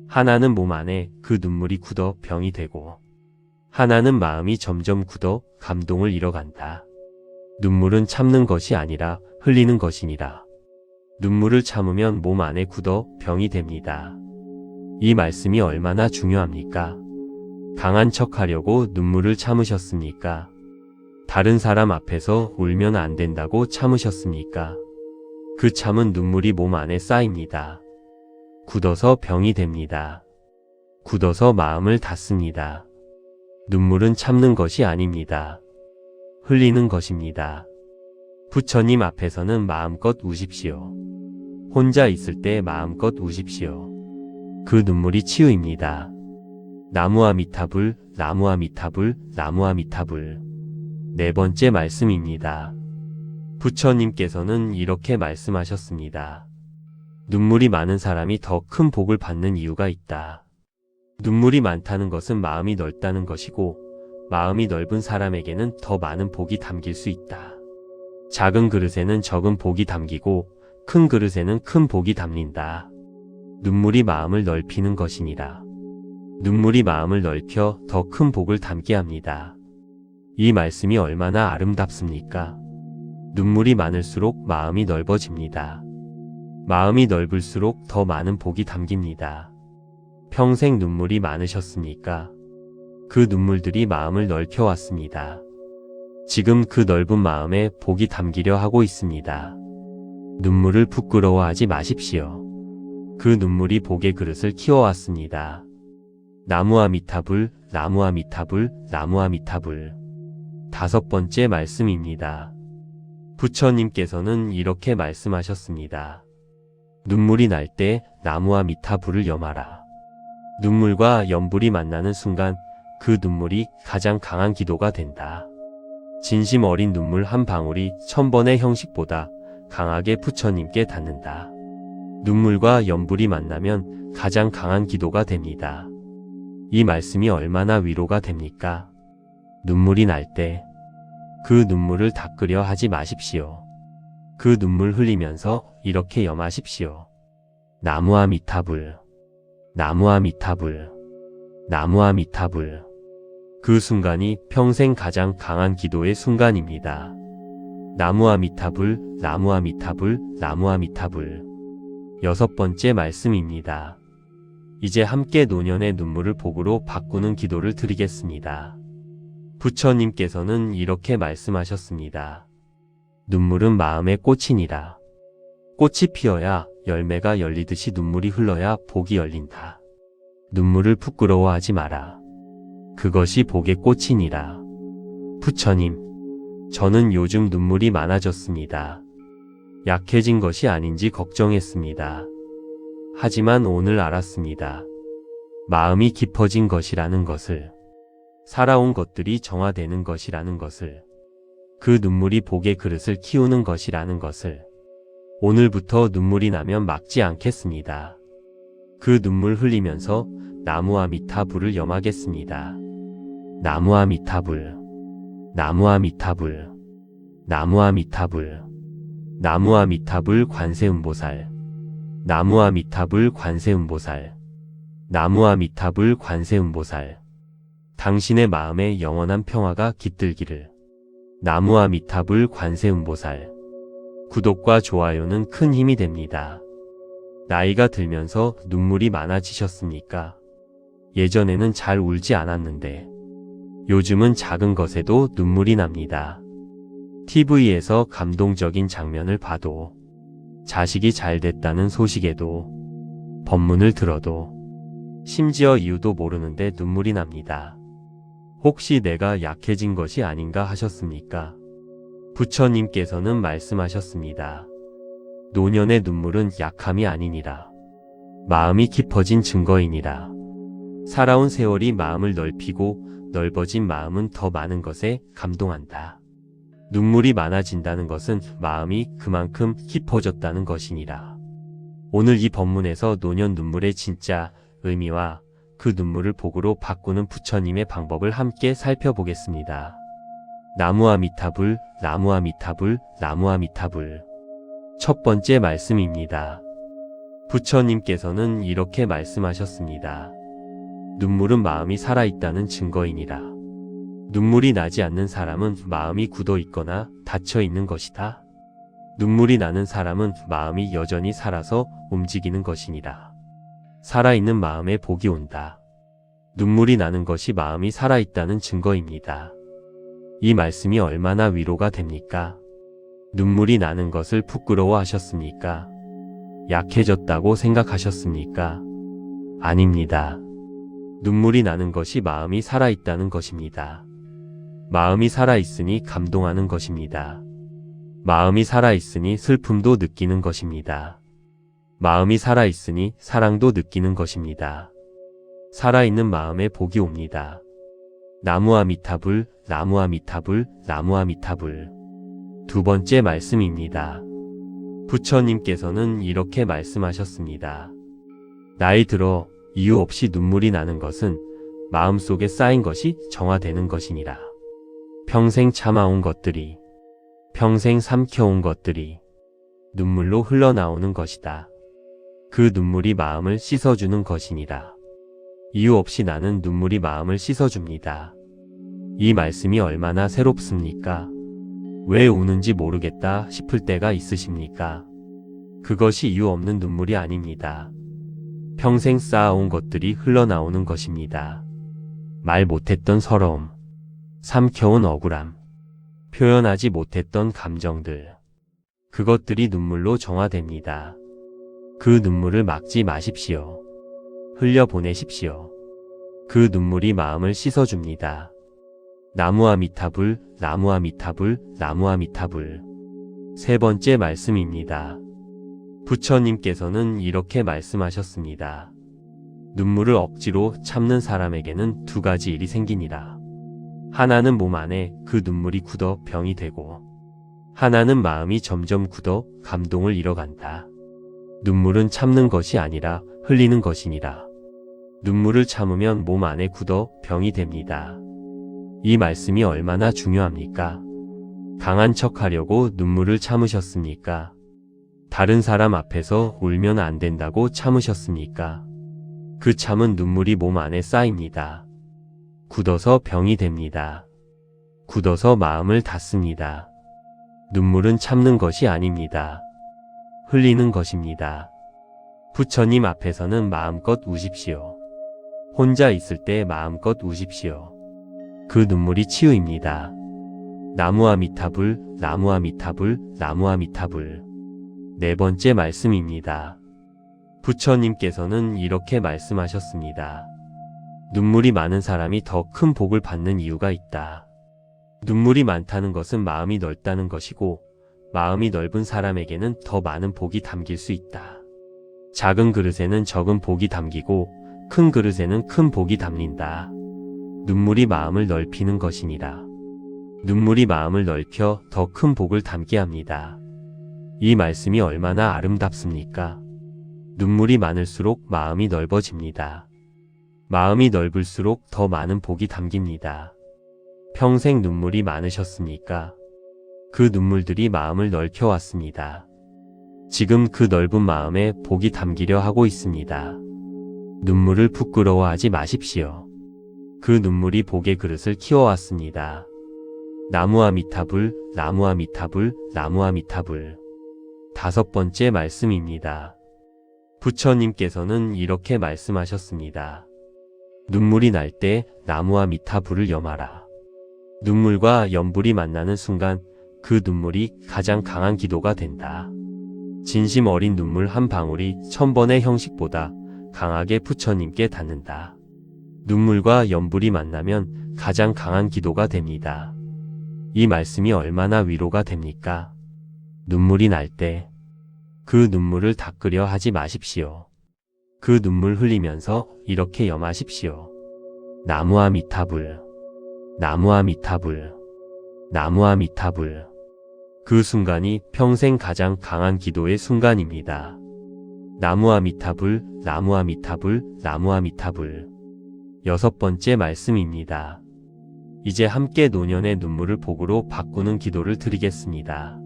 하나는 몸 안에 그 눈물이 굳어 병이 되고, 하나는 마음이 점점 굳어 감동을 잃어간다. 눈물은 참는 것이 아니라 흘리는 것이니라. 눈물을 참으면 몸 안에 굳어 병이 됩니다. 이 말씀이 얼마나 중요합니까? 강한 척하려고 눈물을 참으셨습니까? 다른 사람 앞에서 울면 안 된다고 참으셨습니까? 그 참은 눈물이 몸 안에 쌓입니다. 굳어서 병이 됩니다. 굳어서 마음을 닫습니다. 눈물은 참는 것이 아닙니다. 흘리는 것입니다. 부처님 앞에서는 마음껏 우십시오. 혼자 있을 때 마음껏 우십시오. 그 눈물이 치유입니다. 나무아미타불, 나무아미타불, 나무아미타불. 네 번째 말씀입니다. 부처님께서는 이렇게 말씀하셨습니다. 눈물이 많은 사람이 더 큰 복을 받는 이유가 있다. 눈물이 많다는 것은 마음이 넓다는 것이고, 마음이 넓은 사람에게는 더 많은 복이 담길 수 있다. 작은 그릇에는 적은 복이 담기고, 큰 그릇에는 큰 복이 담긴다. 눈물이 마음을 넓히는 것이니라. 눈물이 마음을 넓혀 더 큰 복을 담게 합니다. 이 말씀이 얼마나 아름답습니까? 눈물이 많을수록 마음이 넓어집니다. 마음이 넓을수록 더 많은 복이 담깁니다. 평생 눈물이 많으셨습니까? 그 눈물들이 마음을 넓혀왔습니다. 지금 그 넓은 마음에 복이 담기려 하고 있습니다. 눈물을 부끄러워하지 마십시오. 그 눈물이 복의 그릇을 키워왔습니다. 나무아미타불, 나무아미타불, 나무아미타불. 5번째 말씀입니다. 부처님께서는 이렇게 말씀하셨습니다. 눈물이 날 때 나무아미타불을 염하라. 눈물과 연불이 만나는 순간 그 눈물이 가장 강한 기도가 된다. 진심 어린 눈물 한 방울이 1000번의 형식보다 강하게 부처님께 닿는다. 눈물과 연불이 만나면 가장 강한 기도가 됩니다. 이 말씀이 얼마나 위로가 됩니까? 눈물이 날 때 그 눈물을 닦으려 하지 마십시오. 그 눈물 흘리면서 이렇게 염하십시오. 나무아미타불, 나무아미타불, 나무아미타불. 그 순간이 평생 가장 강한 기도의 순간입니다. 나무아미타불, 나무아미타불, 나무아미타불. 6번째 말씀입니다. 이제 함께 노년의 눈물을 복으로 바꾸는 기도를 드리겠습니다. 부처님께서는 이렇게 말씀하셨습니다. 눈물은 마음의 꽃이니라. 꽃이 피어야 열매가 열리듯이 눈물이 흘러야 복이 열린다. 눈물을 부끄러워하지 마라. 그것이 복의 꽃이니라. 부처님, 저는 요즘 눈물이 많아졌습니다. 약해진 것이 아닌지 걱정했습니다. 하지만 오늘 알았습니다. 마음이 깊어진 것이라는 것을, 살아온 것들이 정화되는 것이라는 것을, 그 눈물이 복의 그릇을 키우는 것이라는 것을, 오늘부터 눈물이 나면 막지 않겠습니다. 그 눈물 흘리면서 나무아미타불을 염하겠습니다. 나무아미타불, 나무아미타불, 나무아미타불, 나무아미타불 관세음보살, 나무아미타불 관세음보살, 나무아미타불 관세음보살. 당신의 마음에 영원한 평화가 깃들기를. 나무아미타불 관세음보살. 구독과 좋아요는 큰 힘이 됩니다. 나이가 들면서 눈물이 많아지셨습니까? 예전에는 잘 울지 않았는데 요즘은 작은 것에도 눈물이 납니다. TV에서 감동적인 장면을 봐도, 자식이 잘 됐다는 소식에도, 법문을 들어도, 심지어 이유도 모르는데 눈물이 납니다. 혹시 내가 약해진 것이 아닌가 하셨습니까? 부처님께서는 말씀하셨습니다. 노년의 눈물은 약함이 아니니라. 마음이 깊어진 증거이니라. 살아온 세월이 마음을 넓히고 넓어진 마음은 더 많은 것에 감동한다. 눈물이 많아진다는 것은 마음이 그만큼 깊어졌다는 것이니라. 오늘 이 법문에서 노년 눈물의 진짜 의미와 그 눈물을 복으로 바꾸는 부처님의 방법을 함께 살펴보겠습니다. 나무아미타불, 나무아미타불, 나무아미타불. 1번째 말씀입니다. 부처님께서는 이렇게 말씀하셨습니다. 눈물은 마음이 살아있다는 증거이니라. 눈물이 나지 않는 사람은 마음이 굳어 있거나 닫혀 있는 것이다. 눈물이 나는 사람은 마음이 여전히 살아서 움직이는 것이니라. 살아있는 마음에 복이 온다. 눈물이 나는 것이 마음이 살아있다는 증거입니다. 이 말씀이 얼마나 위로가 됩니까? 눈물이 나는 것을 부끄러워하셨습니까? 약해졌다고 생각하셨습니까? 아닙니다. 눈물이 나는 것이 마음이 살아있다는 것입니다. 마음이 살아있으니 감동하는 것입니다. 마음이 살아있으니 슬픔도 느끼는 것입니다. 마음이 살아있으니 사랑도 느끼는 것입니다. 살아있는 마음에 복이 옵니다. 나무아미타불, 나무아미타불, 나무아미타불. 2번째 말씀입니다. 부처님께서는 이렇게 말씀하셨습니다. 나이 들어 이유 없이 눈물이 나는 것은 마음속에 쌓인 것이 정화되는 것이니라. 평생 참아온 것들이, 평생 삼켜온 것들이 눈물로 흘러나오는 것이다. 그 눈물이 마음을 씻어주는 것이니라. 이유 없이 나는 눈물이 마음을 씻어줍니다. 이 말씀이 얼마나 새롭습니까? 왜 우는지 모르겠다 싶을 때가 있으십니까? 그것이 이유 없는 눈물이 아닙니다. 평생 쌓아온 것들이 흘러나오는 것입니다. 말 못했던 서러움, 삼켜온 억울함, 표현하지 못했던 감정들. 그것들이 눈물로 정화됩니다. 그 눈물을 막지 마십시오. 흘려보내십시오. 그 눈물이 마음을 씻어줍니다. 나무아미타불, 나무아미타불, 나무아미타불. 세 번째 말씀입니다. 부처님께서는 이렇게 말씀하셨습니다. 눈물을 억지로 참는 사람에게는 두 가지 일이 생기니라. 하나는 몸 안에 그 눈물이 굳어 병이 되고, 하나는 마음이 점점 굳어 감동을 잃어간다. 눈물은 참는 것이 아니라 흘리는 것이니라. 눈물을 참으면 몸 안에 굳어 병이 됩니다. 이 말씀이 얼마나 중요합니까? 강한 척하려고 눈물을 참으셨습니까? 다른 사람 앞에서 울면 안 된다고 참으셨습니까? 그 참은 눈물이 몸 안에 쌓입니다. 굳어서 병이 됩니다. 굳어서 마음을 닫습니다. 눈물은 참는 것이 아닙니다. 흘리는 것입니다. 부처님 앞에서는 마음껏 우십시오. 혼자 있을 때 마음껏 우십시오. 그 눈물이 치유입니다. 나무아미타불, 나무아미타불, 나무아미타불. 네 번째 말씀입니다. 부처님께서는 이렇게 말씀하셨습니다. 눈물이 많은 사람이 더 큰 복을 받는 이유가 있다. 눈물이 많다는 것은 마음이 넓다는 것이고, 마음이 넓은 사람에게는 더 많은 복이 담길 수 있다. 작은 그릇에는 적은 복이 담기고, 큰 그릇에는 큰 복이 담긴다. 눈물이 마음을 넓히는 것이니라. 눈물이 마음을 넓혀 더 큰 복을 담게 합니다. 이 말씀이 얼마나 아름답습니까? 눈물이 많을수록 마음이 넓어집니다. 마음이 넓을수록 더 많은 복이 담깁니다. 평생 눈물이 많으셨습니까? 그 눈물들이 마음을 넓혀왔습니다. 지금 그 넓은 마음에 복이 담기려 하고 있습니다. 눈물을 부끄러워하지 마십시오. 그 눈물이 복의 그릇을 키워왔습니다. 나무아미타불, 나무아미타불, 나무아미타불. 다섯 번째 말씀입니다. 부처님께서는 이렇게 말씀하셨습니다. 눈물이 날 때 나무아미타불을 염하라. 눈물과 연불이 만나는 순간 그 눈물이 가장 강한 기도가 된다. 진심 어린 눈물 한 방울이 1000번의 형식보다 강하게 부처님께 닿는다. 눈물과 연불이 만나면 가장 강한 기도가 됩니다. 이 말씀이 얼마나 위로가 됩니까? 눈물이 날 때 그 눈물을 닦으려 하지 마십시오. 그 눈물 흘리면서 이렇게 염하십시오. 나무아미타불, 나무아미타불, 나무아미타불. 그 순간이 평생 가장 강한 기도의 순간입니다. 나무아미타불, 나무아미타불, 나무아미타불. 여섯 번째 말씀입니다. 이제 함께 노년의 눈물을 복으로 바꾸는 기도를 드리겠습니다.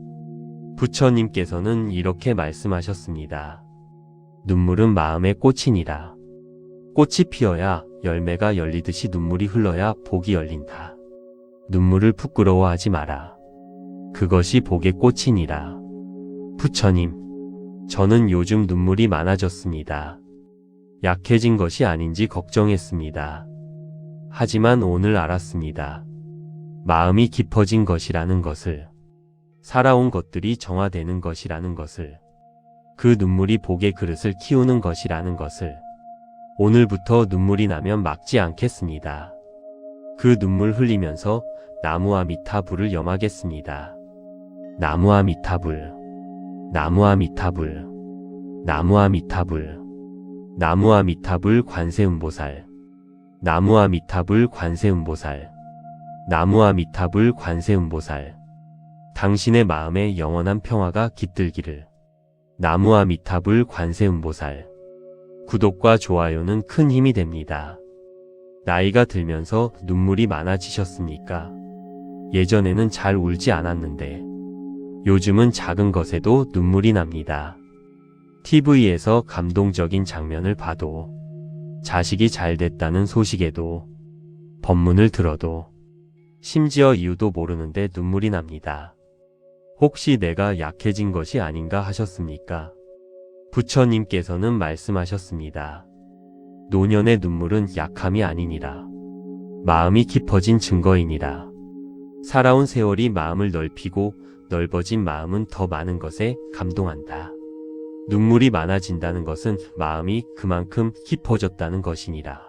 부처님께서는 이렇게 말씀하셨습니다. 눈물은 마음의 꽃이니라. 꽃이 피어야 열매가 열리듯이 눈물이 흘러야 복이 열린다. 눈물을 부끄러워하지 마라. 그것이 복의 꽃이니라. 부처님, 저는 요즘 눈물이 많아졌습니다. 약해진 것이 아닌지 걱정했습니다. 하지만 오늘 알았습니다. 마음이 깊어진 것이라는 것을, 살아온 것들이 정화되는 것이라는 것을, 그 눈물이 복의 그릇을 키우는 것이라는 것을. 오늘부터 눈물이 나면 막지 않겠습니다. 그 눈물 흘리면서 나무아미타불을 염하겠습니다. 나무아미타불, 나무아미타불, 나무아미타불, 나무아미타불 관세음보살, 나무아미타불 관세음보살, 나무아미타불 관세음보살. 당신의 마음에 영원한 평화가 깃들기를. 나무아미타불 관세음보살. 구독과 좋아요는 큰 힘이 됩니다. 나이가 들면서 눈물이 많아지셨습니까? 예전에는 잘 울지 않았는데 요즘은 작은 것에도 눈물이 납니다. TV에서 감동적인 장면을 봐도, 자식이 잘 됐다는 소식에도, 법문을 들어도, 심지어 이유도 모르는데 눈물이 납니다. 혹시 내가 약해진 것이 아닌가 하셨습니까? 부처님께서는 말씀하셨습니다. 노년의 눈물은 약함이 아니니라. 마음이 깊어진 증거이니라. 살아온 세월이 마음을 넓히고 넓어진 마음은 더 많은 것에 감동한다. 눈물이 많아진다는 것은 마음이 그만큼 깊어졌다는 것이니라.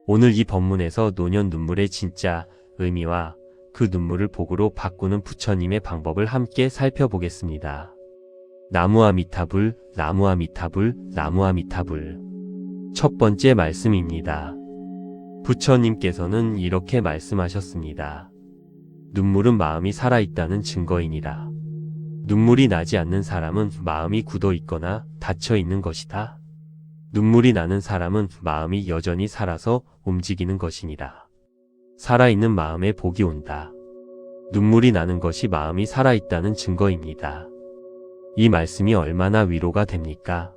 오늘 이 법문에서 노년 눈물의 진짜 의미와 그 눈물을 복으로 바꾸는 부처님의 방법을 함께 살펴보겠습니다. 나무아미타불, 나무아미타불, 나무아미타불. 첫 번째 말씀입니다. 부처님께서는 이렇게 말씀하셨습니다. 눈물은 마음이 살아있다는 증거이니라. 눈물이 나지 않는 사람은 마음이 굳어 있거나 닫혀 있는 것이다. 눈물이 나는 사람은 마음이 여전히 살아서 움직이는 것이니라. 살아있는 마음에 복이 온다. 눈물이 나는 것이 마음이 살아있다는 증거입니다. 이 말씀이 얼마나 위로가 됩니까?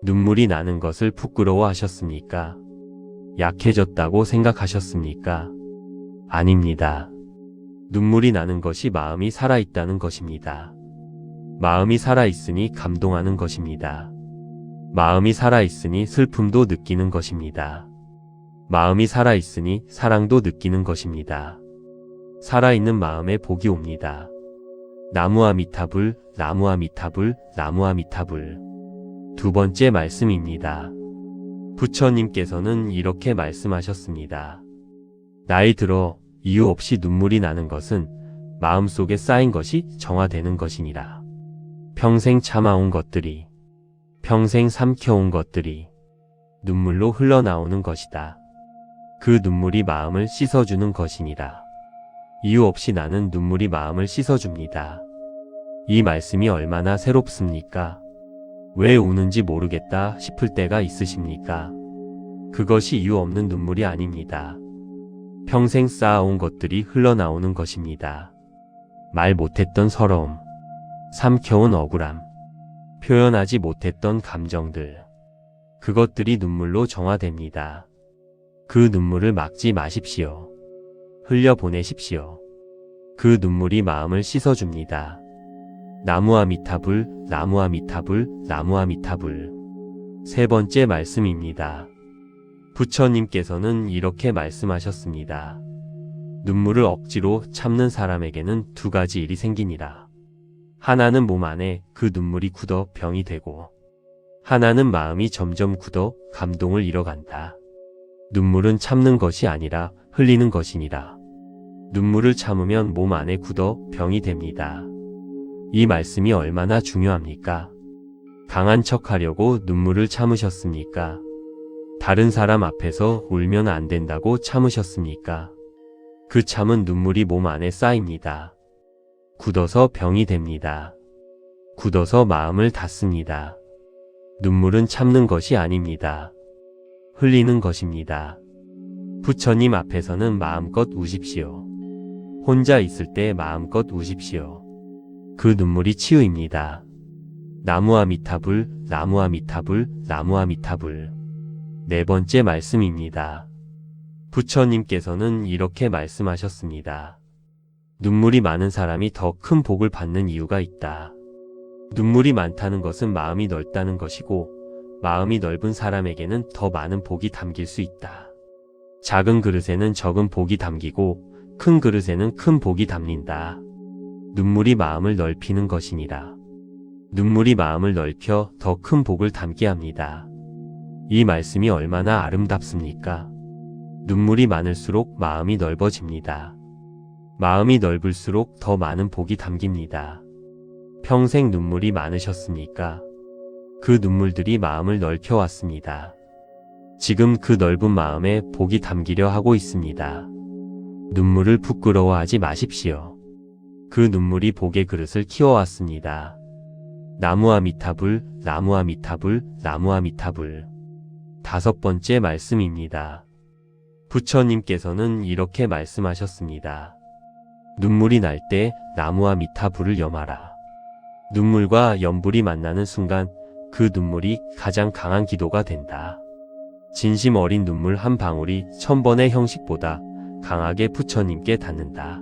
눈물이 나는 것을 부끄러워하셨습니까? 약해졌다고 생각하셨습니까? 아닙니다. 눈물이 나는 것이 마음이 살아있다는 것입니다. 마음이 살아있으니 감동하는 것입니다. 마음이 살아있으니 슬픔도 느끼는 것입니다. 마음이 살아있으니 사랑도 느끼는 것입니다. 살아있는 마음에 복이 옵니다. 나무아미타불, 나무아미타불, 나무아미타불. 두 번째 말씀입니다. 부처님께서는 이렇게 말씀하셨습니다. 나이 들어 이유 없이 눈물이 나는 것은 마음속에 쌓인 것이 정화되는 것이니라. 평생 참아온 것들이, 평생 삼켜온 것들이 눈물로 흘러나오는 것이다. 그 눈물이 마음을 씻어주는 것이니라. 이유 없이 나는 눈물이 마음을 씻어줍니다. 이 말씀이 얼마나 새롭습니까? 왜 우는지 모르겠다 싶을 때가 있으십니까? 그것이 이유 없는 눈물이 아닙니다. 평생 쌓아온 것들이 흘러나오는 것입니다. 말 못했던 서러움, 삼켜온 억울함, 표현하지 못했던 감정들, 그것들이 눈물로 정화됩니다. 그 눈물을 막지 마십시오. 흘려보내십시오. 그 눈물이 마음을 씻어줍니다. 나무아미타불, 나무아미타불, 나무아미타불. 세 번째 말씀입니다. 부처님께서는 이렇게 말씀하셨습니다. 눈물을 억지로 참는 사람에게는 두 가지 일이 생기니라. 하나는 몸 안에 그 눈물이 굳어 병이 되고, 하나는 마음이 점점 굳어 감동을 잃어간다. 눈물은 참는 것이 아니라 흘리는 것이니라. 눈물을 참으면 몸 안에 굳어 병이 됩니다. 이 말씀이 얼마나 중요합니까? 강한 척하려고 눈물을 참으셨습니까? 다른 사람 앞에서 울면 안 된다고 참으셨습니까? 그 참은 눈물이 몸 안에 쌓입니다. 굳어서 병이 됩니다. 굳어서 마음을 닫습니다. 눈물은 참는 것이 아닙니다. 흘리는 것입니다. 부처님 앞에서는 마음껏 우십시오. 혼자 있을 때 마음껏 우십시오. 그 눈물이 치유입니다. 나무아미타불, 나무아미타불, 나무아미타불. 네 번째 말씀입니다. 부처님께서는 이렇게 말씀하셨습니다. 눈물이 많은 사람이 더 큰 복을 받는 이유가 있다. 눈물이 많다는 것은 마음이 넓다는 것이고, 마음이 넓은 사람에게는 더 많은 복이 담길 수 있다. 작은 그릇에는 적은 복이 담기고, 큰 그릇에는 큰 복이 담긴다. 눈물이 마음을 넓히는 것이니라. 눈물이 마음을 넓혀 더 큰 복을 담게 합니다. 이 말씀이 얼마나 아름답습니까? 눈물이 많을수록 마음이 넓어집니다. 마음이 넓을수록 더 많은 복이 담깁니다. 평생 눈물이 많으셨습니까? 그 눈물들이 마음을 넓혀왔습니다. 지금 그 넓은 마음에 복이 담기려 하고 있습니다. 눈물을 부끄러워하지 마십시오. 그 눈물이 복의 그릇을 키워왔습니다. 나무아미타불, 나무아미타불, 나무아미타불. 다섯 번째 말씀입니다. 부처님께서는 이렇게 말씀하셨습니다. 눈물이 날 때 나무아미타불을 염하라. 눈물과 연불이 만나는 순간 그 눈물이 가장 강한 기도가 된다. 진심 어린 눈물 한 방울이 1000번의 형식보다 강하게 부처님께 닿는다.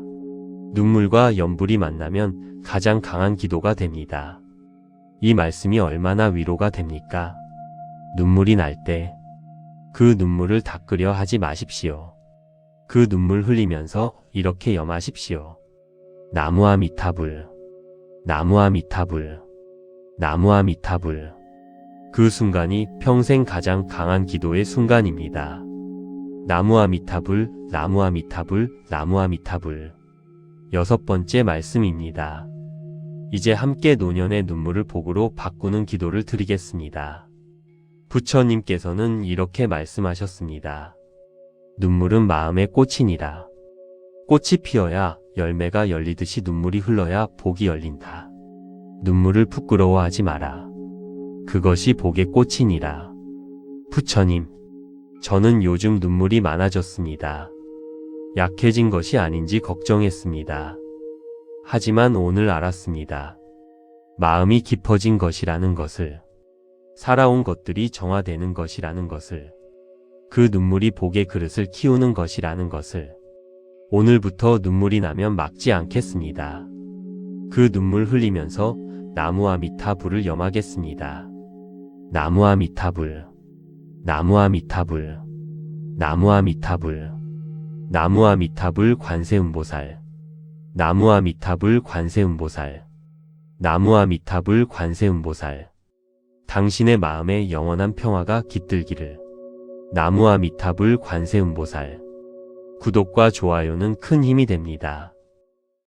눈물과 연불이 만나면 가장 강한 기도가 됩니다. 이 말씀이 얼마나 위로가 됩니까? 눈물이 날 때 그 눈물을 닦으려 하지 마십시오. 그 눈물 흘리면서 이렇게 염하십시오. 나무아 미타불, 나무아 미타불, 나무아 미타불. 그 순간이 평생 가장 강한 기도의 순간입니다. 나무아 미타불, 나무아 미타불, 나무아 미타불. 6번째 말씀입니다. 이제 함께 노년의 눈물을 복으로 바꾸는 기도를 드리겠습니다. 부처님께서는 이렇게 말씀하셨습니다. 눈물은 마음의 꽃이니라. 꽃이 피어야 열매가 열리듯이 눈물이 흘러야 복이 열린다. 눈물을 부끄러워하지 마라. 그것이 복의 꽃이니라. 부처님, 저는 요즘 눈물이 많아졌습니다. 약해진 것이 아닌지 걱정했습니다. 하지만 오늘 알았습니다. 마음이 깊어진 것이라는 것을, 살아온 것들이 정화되는 것이라는 것을, 그 눈물이 복의 그릇을 키우는 것이라는 것을, 오늘부터 눈물이 나면 막지 않겠습니다. 그 눈물 흘리면서 나무아 미타불을 염하겠습니다. 나무아 미타불, 나무아 미타불, 나무아 미타불, 나무아 미타불 관세음보살, 나무아 미타불 관세음보살, 나무아 미타불 관세음보살. 당신의 마음에 영원한 평화가 깃들기를. 나무아 미타불 관세음보살. 구독과 좋아요는 큰 힘이 됩니다.